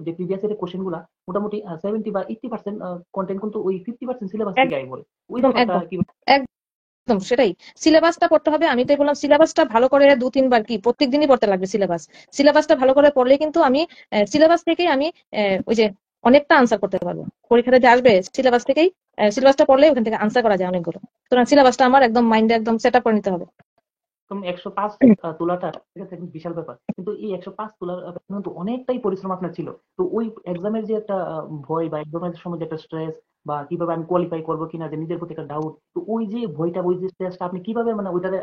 [SPEAKER 1] যে প্রিভিয়াস এর কোশ্চেন গুলা মোটামুটি 70 বা 80% কন্টেন্ট কিন্তু ওই 50% সিলেবাস থেকে আই পড়ে। ওই
[SPEAKER 2] একদম
[SPEAKER 1] ব্যাপারটা
[SPEAKER 2] একদম
[SPEAKER 1] কি?
[SPEAKER 2] একদম সেটাই। সিলেবাসটা পড়তে হবে। আমি তো বললাম সিলেবাসটা ভালো করে 2-3 বার কি প্রত্যেক দিনই পড়তে লাগবে সিলেবাসটা ভালো করে পড়লে কিন্তু আমি সিলেবাস থেকেই আমি ওই যে অনেকটা আনসার করতে পারবো। পরীক্ষাতে যে আসবে সিলেবাস থেকেই, সিলেবাসটা পড়লে ওখান থেকে আনসার করা যায় অনেকগুলো। সুতরাং সিলেবাসটা আমার একদম মাইন্ডে একদম সেট আপ করে নিতে হবে।
[SPEAKER 1] একদম 105 তোলাটা ঠিক আছে একদম বিশাল ব্যাপার, কিন্তু এই 105 তোলার পেছনে কিন্তু অনেকটাই পরিশ্রম আপনার ছিল। তো ওই এক্সামের যে একটা ভয় বা এক্সামের সময় যে একটা স্ট্রেস বা কিভাবে আমি কোয়ালিফাই করবো কিনা, যে নিজের প্রতি একটা ডাউট, তো ওই যে ভয়টা ওই যে স্ট্রেসটা আপনি কিভাবে মানে ওইটারে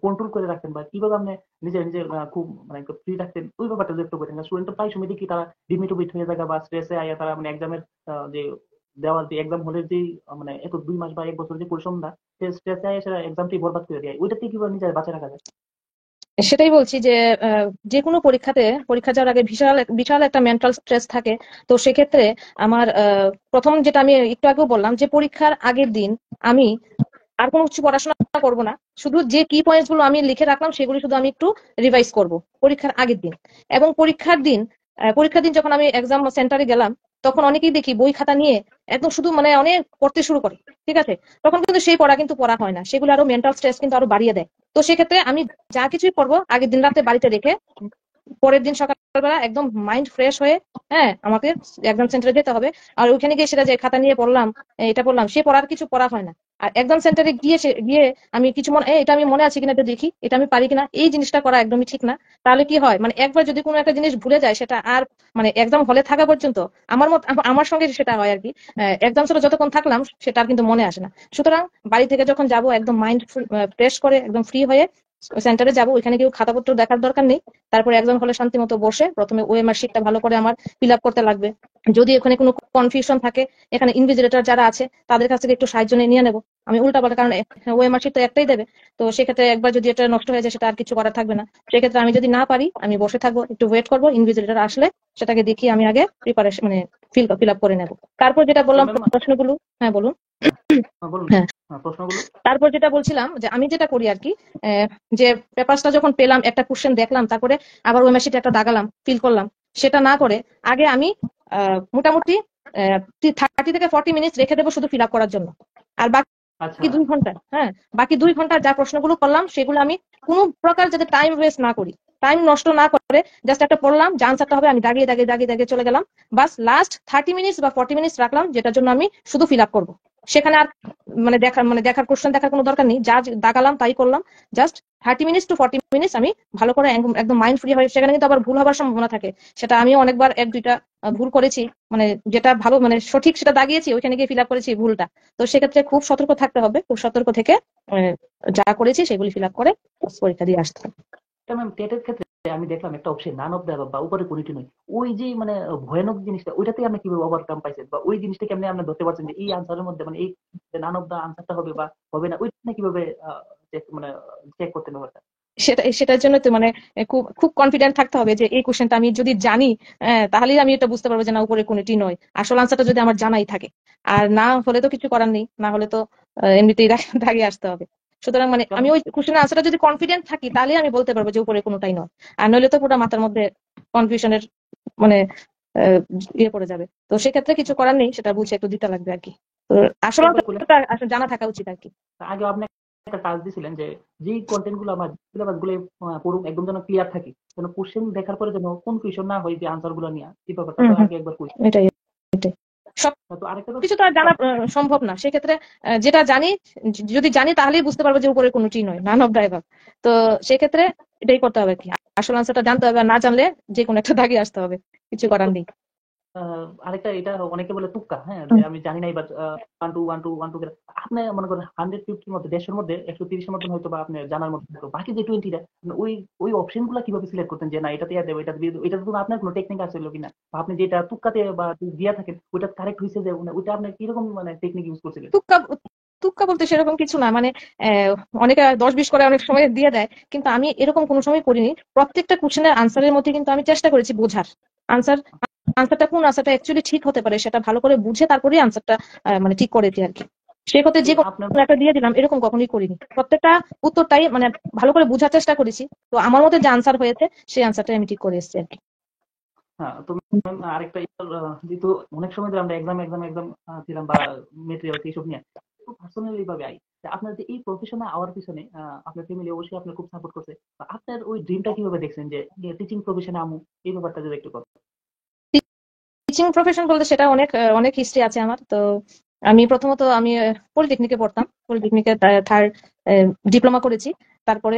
[SPEAKER 1] কন্ট্রোল করে রাখতেন, বা কিভাবে আপনি নিজের নিজের খুব মানে ফ্রি রাখতেন, ওই ব্যাপারটা যদি একটু বলেন। স্টুডেন্ট প্রায় সময় দেখি তারা ডিমিটোবিট হয়ে যায় বা স্ট্রেসে আয়া তারা মানে এক্সামের যে দেওয়ার যে এক্সাম হলের যে মানে এত 2 মাস বা 1 বছর যে পরিশ্রমটা, সে স্ট্রেসে আয়া সেটা এক্সামটি বরবাদ করে দেয়। ওইটা থেকে কিভাবে নিজের বাঁচিয়ে রাখা যায়?
[SPEAKER 2] সেটাই বলছি যে যে কোনো পরীক্ষা যাওয়ার আগে বিশাল বিশাল একটা মেন্টাল স্ট্রেস থাকে। তো সেক্ষেত্রে আমার প্রথম যেটা আমি একটু আগেও বললাম যে পরীক্ষার আগের দিন আমি আর কোনো কিছু পড়াশোনা করব না। শুধু যে কি পয়েন্টস গুলো আমি লিখে রাখলাম সেগুলো শুধু আমি একটু রিভাইজ করব পরীক্ষার আগের দিন। এবং পরীক্ষার দিন যখন আমি এক্সাম সেন্টারে গেলাম, তখন অনেকেই দেখি বই খাতা নিয়ে একদম শুধু মানে অনেক পড়তে শুরু করে। ঠিক আছে, তখন কিন্তু সেই পড়া কিন্তু পড়া হয় না, সেগুলো আরো মেন্টাল স্ট্রেস কিন্তু আরো বাড়িয়ে দেয়। তো সেক্ষেত্রে আমি যা কিছুই পড়বো আগের দিন রাতে বাড়িতে রেখে পরের দিন সকালবেলা একদম মাইন্ড ফ্রেশ হয়ে, হ্যাঁ, আমাকে এক্সাম সেন্টারে যেতে হবে। আর ওইখানে গিয়ে সেটা যে খাতা নিয়ে পড়লাম, এটা পড়লাম, সে পড়ার কিছু পড়া হয় না। আর এক্সাম সেন্টারে গিয়ে আমি কিছু এটা আমি মনে আছে কিনা এটা দেখি, এটা আমি পারি কিনা, এই জিনিসটা করা একদমই ঠিক না। তাহলে কি হয়, মানে একবার যদি কোনো একটা জিনিস ভুলে যায় সেটা আর মানে এক্সাম হলে থাকা পর্যন্ত আমার সঙ্গে সেটা হয় আর কি। এক্সাম সেন্টারে যতক্ষণ থাকলাম সেটা আর কিন্তু মনে আসে না। সুতরাং বাড়ি থেকে যখন যাব একদম মাইন্ড ফ্রেশ করে একদম ফ্রি হয়ে সেন্টারে যাব, ওইখানে কেউ খাতাপত্র দেখার দরকার নেই। তারপরে একজন হলে শান্তি মতো বসে প্রথমে ওএমআর শিটটা ভালো করে আমার ফিল আপ করতে লাগবে। যদি ওখানে কোনো কনফিউশন থাকে, এখানে ইনভিজিলেটর যারা আছে তাদের কাছ থেকে একটু সাহায্য নিয়ে নেবো। আমি উল্টাপাল্টা, কারণ ওএমআর শিট তো একটাই দেবে। তো সেক্ষেত্রে একবার যদি এটা নষ্ট হয়ে যায় সেটা আর কিছু করার থাকবে না। সেক্ষেত্রে আমি যদি না পারি আমি বসে থাকবো, একটু ওয়েট করবো, ইনভিজিলেটর আসলে সেটাকে দেখিয়ে আমি আগে প্রিপারেশন মানে ফিল আপ করে নেবো। তারপর যেটা
[SPEAKER 1] তো
[SPEAKER 2] বললাম
[SPEAKER 1] ম্যাম,
[SPEAKER 2] প্রশ্নগুলো। হ্যাঁ বলুন।
[SPEAKER 1] বলুন
[SPEAKER 2] হ্যাঁ,
[SPEAKER 1] প্রশ্নগুলো।
[SPEAKER 2] তারপর যেটা বলছিলাম যে আমি যেটা করি আর কি, যে পেপারসটা যখন পেলাম একটা কোশ্চেন দেখলাম, তারপরে আবার ওই মেশিনটা একটা দাগালাম, ফিল করলাম, সেটা না করে আগে আমি মোটামুটি 30 থেকে 40 মিনিট রেখে দেবো শুধু ফিল আপ করার জন্য। আর
[SPEAKER 1] আচ্ছা।
[SPEAKER 2] বাকি 2 ঘন্টা, হ্যাঁ, বাকি 2 ঘন্টা যা প্রশ্নগুলো করলাম সেগুলো আমি কোনো প্রকার যাতে টাইম ওয়েস্ট না করি, টাইম নষ্ট না করে জাস্ট একটা পড়লাম, যে আনসারটা হবে আমি দাগিয়ে দাগিয়ে দাগিয়ে দাগিয়ে চলে গেলাম। বাস লাস্ট 30 মিনিট বা 40 মিনিট রাখলাম যেটার জন্য আমি শুধু ফিল আপ করবো। সেখানে আর দেখার কোশ্চেন দেখার কোনো দরকার নেই, যা দাগালাম তাই করলাম। জাস্ট 30 to 40 মিনিট আমি ভালো করে একদম একদম মাইন্ড ফ্রি হয়ে, সেখানে কিন্তু আবার ভুল হবার সম্ভাবনা থাকে। সেটা আমিও অনেকবার 1-2টা ভুল করেছি, মানে যেটা ভালো মানে সঠিক সেটা দাগিয়েছি, ওইখানে গিয়ে ফিল আপ করেছি ভুলটা। তো সেক্ষেত্রে খুব সতর্ক থাকতে হবে, খুব সতর্ক থেকে যা করেছি সেগুলি ফিল আপ করে পরীক্ষা দিয়ে আসতে হবে।
[SPEAKER 1] এটা ম্যাম টেটের ক্ষেত্রে আমি দেখলাম একটা অপশন নান অফ দ্য বা উপরে কোনটি নয়, ওই যে মানে ভয়ানক জিনিসটা, ওইটাতে আপনি কিভাবে ওভারকাম পাইছেন, বা ওই জিনিসটাকে আপনি ধরতে পারছেন যে এই আনসারের মধ্যে মানে এই নান অফ দ্য আনসারটা হবে বা হবে না, ওইটা আপনি কিভাবে মানে চেক করতেন ব্যাপারটা?
[SPEAKER 2] সেটার জন্য তো মানে খুব খুব কনফিডেন্ট থাকতে হবে যে এই কোশ্চেনটা আমি যদি জানি, তাহলেই আমি এটা বুঝতে পারবো যে না উপরে কোনটি নয়, আসল আনসারটা যদি আমার জানাই থাকে। আর না হলে তো কিছু করার নেই, না হলে তো এমনিতেই দাগিয়ে আসতে হবে। সুতরাং মানে আমি
[SPEAKER 1] কারণ
[SPEAKER 2] ওই কোশ্চেনের আনসারটা যদি কনফিডেন্ট থাকি তাহলে আমি বলতে পারবো যে উপরে কোনোটাই নয়। আর নইলে তো পুরো মাথার মধ্যে কনফিউশনের মানে আহ, ইয়ে পড়ে যাবে। তো সেক্ষেত্রে কিছু করার নেই, সেটা বুঝে একটু দিতে লাগবে আর কি। তো আসল
[SPEAKER 1] একবার করলেন,
[SPEAKER 2] আনসারটা আসলে জানা থাকা উচিত আর কি।
[SPEAKER 1] আগে আপনি একটা টাস্ক দিছিলেন যে যেই কন্টেন্ট গুলো আমার সিলেবাস গুলো পড়ুক একদম যেন ক্লিয়ার থাকে, যেন কোশ্চেন দেখার পরে যেন কনফিউশন না হয় যে আনসার গুলো নিয়ে, এই ব্যাপারটা
[SPEAKER 2] হম
[SPEAKER 1] তো
[SPEAKER 2] হম,
[SPEAKER 1] আগে একবার কই।
[SPEAKER 2] এটাই এটাই।
[SPEAKER 1] তো আরেকটা
[SPEAKER 2] কিছু তো আর জানা সম্ভব না, সেক্ষেত্রে যেটা জানি, যদি জানি তাহলেই বুঝতে পারবো যে উপরে কোনোটি নয়, নান অফ ড্রাইভার। তো সেক্ষেত্রে এটাই করতে হবে কি, আসল আনসারটা জানতে হবে, আর না জানলে যে কোনো একটা দাগিয়ে আসতে হবে, কিছু করার নেই।
[SPEAKER 1] আরেকটা, এটা অনেকে বলে তুক্কা, হ্যাঁ, যে
[SPEAKER 2] হুম,
[SPEAKER 1] আমি জানি না এবার 1 2 1 2 1 2 আপনি মনে করেন 150-র মধ্যে 150-এর মধ্যে 130-এর মধ্যে হয়তো বা আপনার জানার মধ্যে হতো, বাকি যে 20টা ওই ওই অপশন গুলা কিভাবে সিলেক্ট করতেন যে না এটাতে দেবো এটা দিয়ে দেবো, এটা তো আপনার কোনো টেকনিক আছে কিনা, বা আপনি যেটা তুক্কাতে বা দিয়া থাকেন ওইটা কারেক্ট হয়েছে যে ওইটা আপনি কিরকম মানে টেকনিক ইউজ করছিলেন?
[SPEAKER 2] তুক্কা তুক্কা বলতে সেরকম কিছু না, মানে অনেকে 10-20 করে অনেক সময় দিয়ে দেয়, কিন্তু আমি এরকম কোনো সময় করিনি। প্রত্যেকটা কোশ্চেনের আনসারের মধ্যে কিন্তু আমি চেষ্টা করেছি বোঝার আনসার আনসারটা কোন আনসারটা অ্যাকচুয়ালি ঠিক হতে পারে সেটা ভালো করে বুঝে তারপরেই আনসারটা মানে ঠিক করেছি আর কি। সে কথা
[SPEAKER 1] তো
[SPEAKER 2] যে
[SPEAKER 1] আপনার
[SPEAKER 2] কোনো একটা দিয়ে দিলাম এরকম কখনোই করিনি, প্রত্যেকটা উত্তরটাই মানে ভালো করে বোঝার চেষ্টা করেছি। তো আমার মধ্যে যে আনসার হয়েছে সেই আনসারটাই আমি ঠিক করে এসেছি আর কি।
[SPEAKER 1] হ্যাঁ, তো ম্যাম আরেকটা যেহেতু অনেক সময় ধরে আমরা এক্সাম দিলাম বা মেটেরিয়ালস এইসব নিয়ে খুব পার্সোনালি ভাবে আই যে আপনার যে এই প্রফেশনে আওয়ার পিছনে আপনার ফ্যামিলি অবশ্যই আপনার খুব সাপোর্ট করছে। তো আপনার ওই ড্রিমটা কিভাবে দেখছেন যে টিচিং প্রফেশনে আমু, এই ব্যাপারটা যদি একটু কথা।
[SPEAKER 2] টিচিং প্রফেশন বলতে সেটা অনেক অনেক হিস্ট্রি আছে আমার। তো আমি প্রথমত আমি পলিটেকনিকে পড়তাম, পলিটেকনিকে থার্ড ডিপ্লোমা করেছি। তারপরে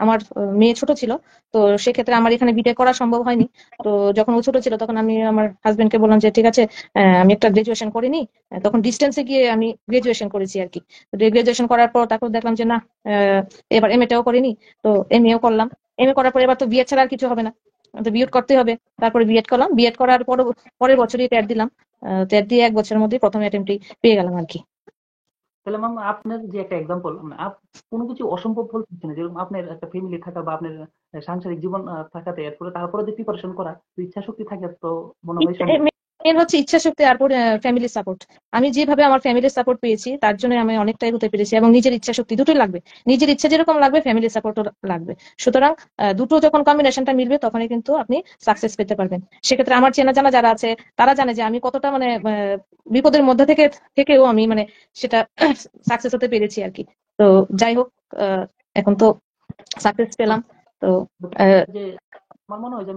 [SPEAKER 2] আমার মেয়ে ছোট ছিল, তো সেক্ষেত্রে আমার এখানে বিটেক করা সম্ভব হয়নি। তো যখন ও ছোট ছিল তখন আমি আমার হাজবেন্ডকে বললাম যে ঠিক আছে, আমি একটা গ্রাজুয়েশন করে নিই। তখন ডিস্টেন্সে গিয়ে আমি গ্রাজুয়েশন করেছি আর কি। গ্রাজুয়েশন করার পর তারপর দেখলাম যে না, এবার এমএটাও করিনি, তো এমএও করলাম। এমএ করার পর এবার তো বিএড ছাড়া আর কিছু হবে না, তো বিএড করতে হবে। তারপরে বিএড করলাম, বিএড করার পর পরের বছরই টেট দিলাম। টেট দিয়ে 1 বছরের মধ্যে প্রথম অ্যাটেম্পটেই পেয়ে গেলাম আর কি।
[SPEAKER 1] তাহলে ম্যাম আপনার যে একটা এক্সাম্পল মানে কোনো কিছু অসম্ভব বলতেছে না, যেরকম আপনার একটা ফ্যামিলি থাকা বা আপনার সাংসারিক জীবন থাকাতে এরপরে তারপরে যে প্রিপারেশন করা, তো ইচ্ছা শক্তি থাকে তো মনে হয় সম্ভব।
[SPEAKER 2] মেন হচ্ছে ইচ্ছা শক্তি আর ফ্যামিলি সাপোর্ট। আমি যেভাবে আমার ফ্যামিলির সাপোর্ট পেয়েছি তার জন্য আমি অনেকটাই হতে পেরেছি, এবং নিজের ইচ্ছা শক্তি দুটোই লাগবে। নিজের ইচ্ছা যেরকম লাগবে ফ্যামিলির সাপোর্টও লাগবে। সুতরাং দুটো যখন কম্বিনেশনটা মিলবে তখনই কিন্তু আপনি সাকসেস পেতে পারবেন। সেক্ষেত্রে আমার চেনা জানা যারা আছে তারা জানে যে আমি কতটা মানে বিপদের মধ্যে থেকেও আমি মানে সেটা সাকসেস হতে পেরেছি আর কি। তো যাই হোক, আহ, এখন তো সাকসেস পেলাম। তো আহ,
[SPEAKER 1] যে আমার মনে হয় যে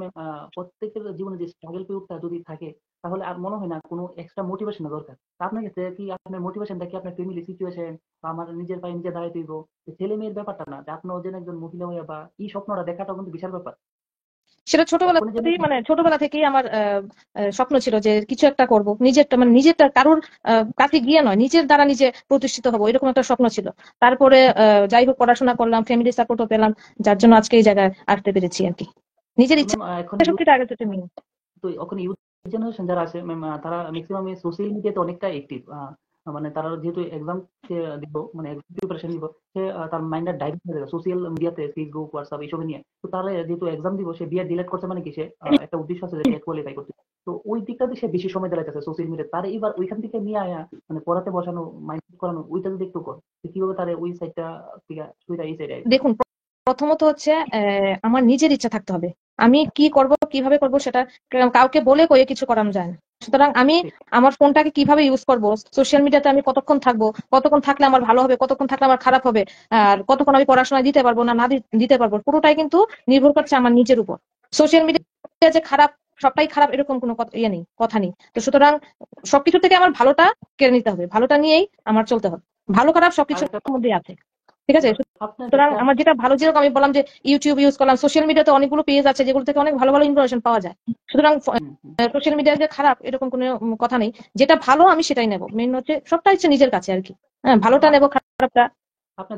[SPEAKER 1] প্রত্যেকের জীবনে যে স্ট্রাগল পিরিয়ডটা যদি থাকে তাহলে আর মনে হয় না কোনো এক্সট্রা মোটিভেশন দরকার। তা আপনার কাছে কি আপনার মোটিভেশনটা কি আপনার ফ্যামিলি সিচুয়েশন বা আমার নিজের পায়ে নিজে দাঁড়াইতে হইব, ছেলে মেয়ের ব্যাপারটা না, যে আপনার যেন একজন মহিলা হয়ে বা এই স্বপ্নটা দেখাটা কিন্তু বিশাল ব্যাপার।
[SPEAKER 2] সেটা
[SPEAKER 1] আপনি যেন
[SPEAKER 2] ছোটবেলা থেকেই আমার স্বপ্ন ছিল যে কিছু একটা করব, নিজেরটা মানে নিজেরটা কারোর কাছে গিয়ে নয়, নিজের দ্বারা নিজে প্রতিষ্ঠিত হবো, এরকম একটা স্বপ্ন ছিল। তারপরে যাই হোক পড়াশোনা করলাম, ফ্যামিলি সাপোর্টও পেলাম, যার জন্য আজকে এই জায়গায় আসতে পেরেছি আর কি। নিজের ইচ্ছা
[SPEAKER 1] এখন
[SPEAKER 2] শক্তিটা আগে যেটা মেন।
[SPEAKER 1] তো এখন ইউথ জেনারেশন যারা আছে ম্যাম তারা ম্যাক্সিমাম সোশ্যাল মিডিয়াতে অনেকটা অ্যাক্টিভ। মানে তারা যেহেতু এক্সাম দিব মানে প্রিপারেশন নিব, সে তার মাইন্ডটা ডাইভার্ট হয়ে যাবে সোশ্যাল মিডিয়াতে, ফেসবুক হোয়াটসঅ্যাপ এইসব নিয়ে। তো তারা যেহেতু এক্সাম দিব সে বিয়ে ডিলেট করছে মানে কি সে একটা উদ্দেশ্য আছে যে টেট কোয়ালিফাই করতে। তো ওই দিকটাতে সে বেশি সময় দেখাইতেছে সোশ্যাল মিডিয়া, তার এবার ওইখান থেকে নিয়ে আয়া মানে পড়াতে বসানো, মাইন্ড করানো, ওইটা যদি একটু কর তো কিভাবে তার ওই সাইডটা থেকে সুবিধা এই সাইডে আসবে।
[SPEAKER 2] দেখুন, প্রথমত হচ্ছে আমার নিজের ইচ্ছা থাকতে হবে। আমি কি করব কিভাবে করব সেটা কাউকে বলে কয়ে কিছু করানো যায় না। সুতরাং আমি
[SPEAKER 1] ঠিক।
[SPEAKER 2] আমার ফোনটাকে কিভাবে ইউজ করব, সোশ্যাল মিডিয়াতে আমি কতক্ষণ থাকবো, কতক্ষণ থাকলে আমার ভালো হবে, কতক্ষণ থাকলে আমার খারাপ হবে, আর কতক্ষণ আমি পড়াশোনায় দিতে পারবো না না দিতে পারবো, পুরোটাই কিন্তু নির্ভর করছে আমার নিজের উপর। সোশ্যাল মিডিয়া যে খারাপ, সবটাই খারাপ এরকম কোনো কথা নেই। তো সুতরাং সবকিছু থেকে আমার ভালোটা কেড়ে নিতে হবে, ভালোটা নিয়েই আমার চলতে হবে। ভালো খারাপ
[SPEAKER 1] আর
[SPEAKER 2] সবকিছুর
[SPEAKER 1] একটা
[SPEAKER 2] মধ্যেই আছে, ঠিক আছে।
[SPEAKER 1] এবার আপনার
[SPEAKER 2] সুতরাং
[SPEAKER 1] একটা
[SPEAKER 2] আমার যেটা ভালো, যেরকম আমি বললাম যে ইউটিউব ইউজ করলাম, সোশ্যাল মিডিয়াতে অনেকগুলো পেজ আছে যেগুলো থেকে অনেক ভালো ভালো ইনফরমেশন পাওয়া যায়। সুতরাং
[SPEAKER 1] হুম, হুম।
[SPEAKER 2] সোশ্যাল মিডিয়া যে খারাপ এরকম কোনো কথা নেই। যেটা ভালো আমি সেটাই নেবো, মেন হচ্ছে সবটা হচ্ছে নিজের কাছে আর কি। হ্যাঁ, ভালোটা নেবো, খারাপটা।
[SPEAKER 1] আপনি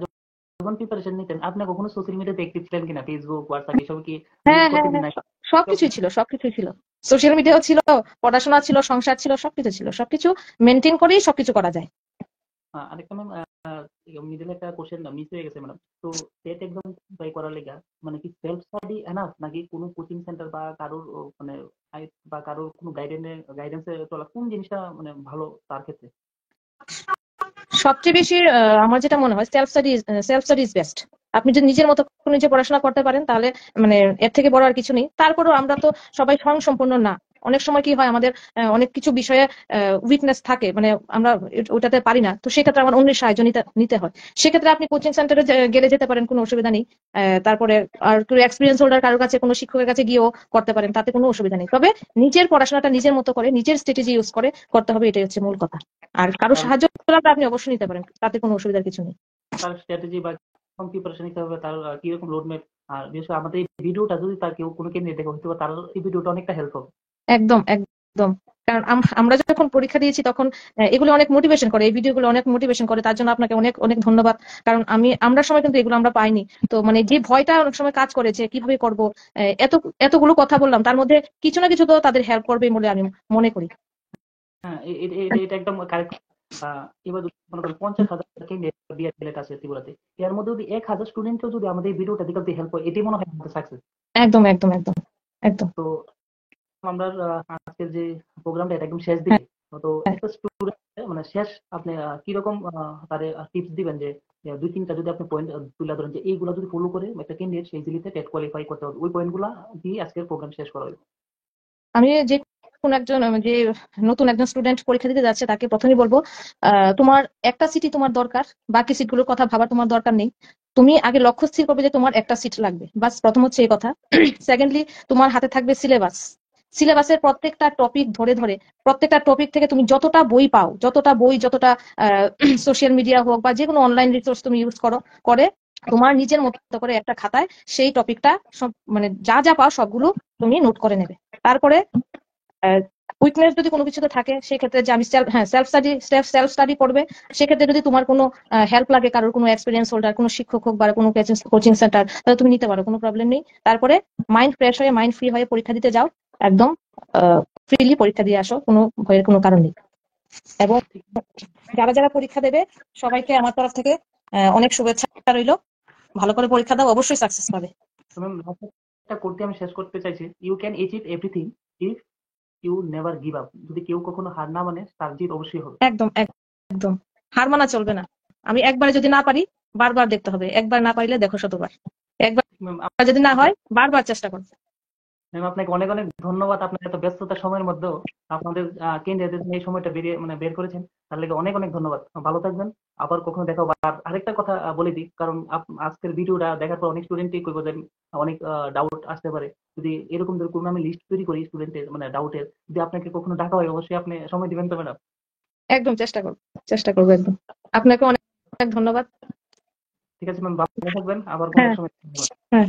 [SPEAKER 1] যখন প্রিপারেশন নিতেন আপনি কখনো সোশ্যাল মিডিয়াতে অ্যাক্টিভ ছিলেন কিনা, ফেসবুক হোয়াটসঅ্যাপ এসব কি ইউজ
[SPEAKER 2] হ্যাঁ, হ্যাঁ,
[SPEAKER 1] করতেছেন
[SPEAKER 2] হ্যাঁ,
[SPEAKER 1] না?
[SPEAKER 2] সবকিছুই ছিল, সবকিছুই ছিল। সোশ্যাল মিডিয়াও ছিল, পড়াশোনা ছিল, সংসার ছিল, সবকিছু ছিল। সবকিছু মেনটেন করেই সবকিছু করা যায়।
[SPEAKER 1] আরেকটা ম্যাম মিডল একটা কোশ্চেন মিস হয়ে গেছে ম্যাডাম। তো টেট এক্সাম ট্রাই করার লেগা মানে কি সেলফ স্টাডি এনাফ নাকি কোনো কোচিং সেন্টার বা কারোর মানে বা কারোর কোনো গাইডেন্সে চলা, কোন জিনিসটা মানে ভালো তার ক্ষেত্রে?
[SPEAKER 2] সবচেয়ে বেশি আমার যেটা মনে হয় সেলফ স্টাডি ইজ বেস্ট। আপনি যদি নিজের মতো করে নিজে পড়াশোনা করতে পারেন তাহলে মানে এর থেকে বড় আর কিছু নেই। তারপরেও আমরা তো সবাই স্বয়ংসম্পূর্ণ না। অনেক সময় কি হয় আমাদের অনেক কিছু বিষয়ে উইকনেস থাকে, মানে আমরা ওটাতে পারি না, তো সেক্ষেত্রে আমার অন্যের সাহায্য নিতে নিতে হয়। সেক্ষেত্রে আপনি কোচিং সেন্টারে গেলে যেতে পারেন, কোনো অসুবিধা নেই। তারপরে আর এক্সপিরিয়েন্স হোল্ডার কারোর কাছে, কোনো শিক্ষকের কাছে গিয়েও করতে পারেন, তাতে কোনো অসুবিধা নেই। তবে নিজের পড়াশোনাটা নিজের মতো করে নিজের স্ট্র্যাটেজি ইউজ করে করতে হবে, এটাই হচ্ছে মূল কথা। আর কারো
[SPEAKER 1] তার
[SPEAKER 2] সাহায্য লাগলে আপনি অবশ্যই নিতে পারেন, তাতে কোনো অসুবিধার কিছু নেই।
[SPEAKER 1] তার স্ট্র্যাটেজি বা কোন প্রিপারেশন নিতে হবে, তার কিরকম রোড ম্যাপ, আর বিশেষ করে আমাদের এই ভিডিওটা যদি তার কেউ কোনো কে নিয়ে দেখে হয়তো বা তার এই ভিডিওটা অনেকটা হেল্প হবে।
[SPEAKER 2] একদম, একদম। কারণ আমরা যখন পরীক্ষা দিয়েছি তখন এগুলো অনেক মোটিভেশন করে, এই ভিডিওগুলো অনেক মোটিভেশন করে, তার জন্য আপনাকে অনেক অনেক ধন্যবাদ। কারণ আমরা সময় কিন্তু এগুলো আমরা পাইনি। তো মানে যে ভয়টা অনেক সময় কাজ করেছে কিভাবে করব, এতগুলো কথা বললাম, তার মধ্যে কিছু না কিছু তো তাদের হেল্প করবে বলে আমি মনে করি।
[SPEAKER 1] হ্যাঁ, এটা একদম কারেক্ট। এবার যদি মনে করেন 50,000 ক্যান্ডিডেট বিএড আছে ত্রিপুরাতে, এর মধ্যে যদি 1,000 স্টুডেন্টও যদি আমাদের এই ভিডিওটা দেখতে হেল্প হয়, এটাই মনে হয় আমাদের সাকসেস।
[SPEAKER 2] একদম একদম একদম একদম।
[SPEAKER 1] তো আমরা আজকের যে প্রোগ্রামটা এটা একদম শেষ
[SPEAKER 2] হ্যাঁ
[SPEAKER 1] দিকে। তো একটা স্টুডেন্ট মানে শেষ আপনি কিরকম তারে টিপস দিবেন যে 2-3টা যদি আপনি পয়েন্ট তুলে ধরেন যে এইগুলা যদি ফলো করে একটা ক্যান্ডিডেট সেই জিলিতে টেট কোয়ালিফাই করতে হবে, ওই পয়েন্টগুলা দিয়ে আজকের প্রোগ্রাম শেষ করা হবে।
[SPEAKER 2] আমি যে কোন একজন যে নতুন একজন স্টুডেন্ট পরীক্ষা দিতে যাচ্ছে তাকে প্রথমেই বলবো, তোমার একটা সিটই তোমার দরকার, বাকি সিটগুলোর কথা ভাবার তোমার দরকার নেই। তুমি আগে লক্ষ্য স্থির করবে যে তোমার একটা সিট লাগবে, বাস প্রথম হচ্ছে এই কথা। সেকেন্ডলি, তোমার হাতে থাকবে সিলেবাস। সিলেবাসের প্রত্যেকটা টপিক ধরে ধরে, প্রত্যেকটা টপিক থেকে তুমি যতটা বই পাও, যতটা বই, যতটা সোশ্যাল মিডিয়া হোক বা যে কোনো অনলাইন রিসোর্স তুমি ইউজ করে তোমার নিজের মতো করে একটা খাতায় সেই টপিকটা সব মানে যা যা পাও সবগুলো তুমি নোট করে নেবে। তারপরে উইকনেস যদি কোনো কিছুতে থাকে সেক্ষেত্রে যে আমি সেলফ স্টাডি করবে। সেক্ষেত্রে যদি তোমার কোনো হেল্প লাগে, কারোর কোনো এক্সপিরিয়েন্স হোল্ডার, কোনো শিক্ষক হোক বা কোনো কোচিং সেন্টার, তাহলে তুমি নিতে পারো, কোনো প্রবলেম নেই। তারপরে মাইন্ড ফ্রেশ হয়ে, মাইন্ড ফ্রি হয়ে পরীক্ষা দিতে যাও। একদম ফ্রিলি পরীক্ষা দিয়ে আসো, কোনো ভয়ের কোনো কারণ নেই। এবং যারা যারা পরীক্ষা দেবে সবাইকে আমার তরফ থেকে অনেক শুভেচ্ছা রইলো। ভালো করে পরীক্ষা দাও, অবশ্যই সাকসেস পাবে।
[SPEAKER 1] একটা করতে আমি শেষ করতে চাইছি, you can achieve everything if you never give up. যদি কেউ কখনো হার না মানে, তার জিত অবশ্যই হবে।
[SPEAKER 2] একদম একদম, হার মানা চলবে না। আমি একবারে যদি না পারি, বারবার দেখতে হবে। একবার না পারলে দেখো শতবার। একবার
[SPEAKER 1] ম্যাম
[SPEAKER 2] যদি না হয়, বারবার চেষ্টা করো।
[SPEAKER 1] ম্যাম আপনাকে অনেক অনেক ধন্যবাদ। আপনার এত ব্যস্ততার সময়ের মধ্যেও আপনাদের কেন্দ্রীয় এই সময়টা বের করেছেন, তার লেগে অনেক অনেক ধন্যবাদ। ভালো থাকবেন, আবার কখনো দেখা হবে। আর আরেকটা কথা বলে দিই, কারণ আজকের ভিডিওটা দেখার পর অনেক স্টুডেন্টই কইব যে অনেক ডাউট আসতে পারে। যদি এরকম কোনো আমি লিস্ট তৈরি করি স্টুডেন্টের মানে ডাউটের, যদি আপনাকে কখনো ডাকা হয় অবশ্যই আপনি সময় দিবেন তো ম্যাডাম?
[SPEAKER 2] একদম চেষ্টা করবো একদম। আপনাকে অনেক অনেক ধন্যবাদ।
[SPEAKER 1] ঠিক আছে ম্যাম, ভালো থাকবেন, আবার কোনো
[SPEAKER 2] হ্যাঁ
[SPEAKER 1] সময়।
[SPEAKER 2] হ্যাঁ।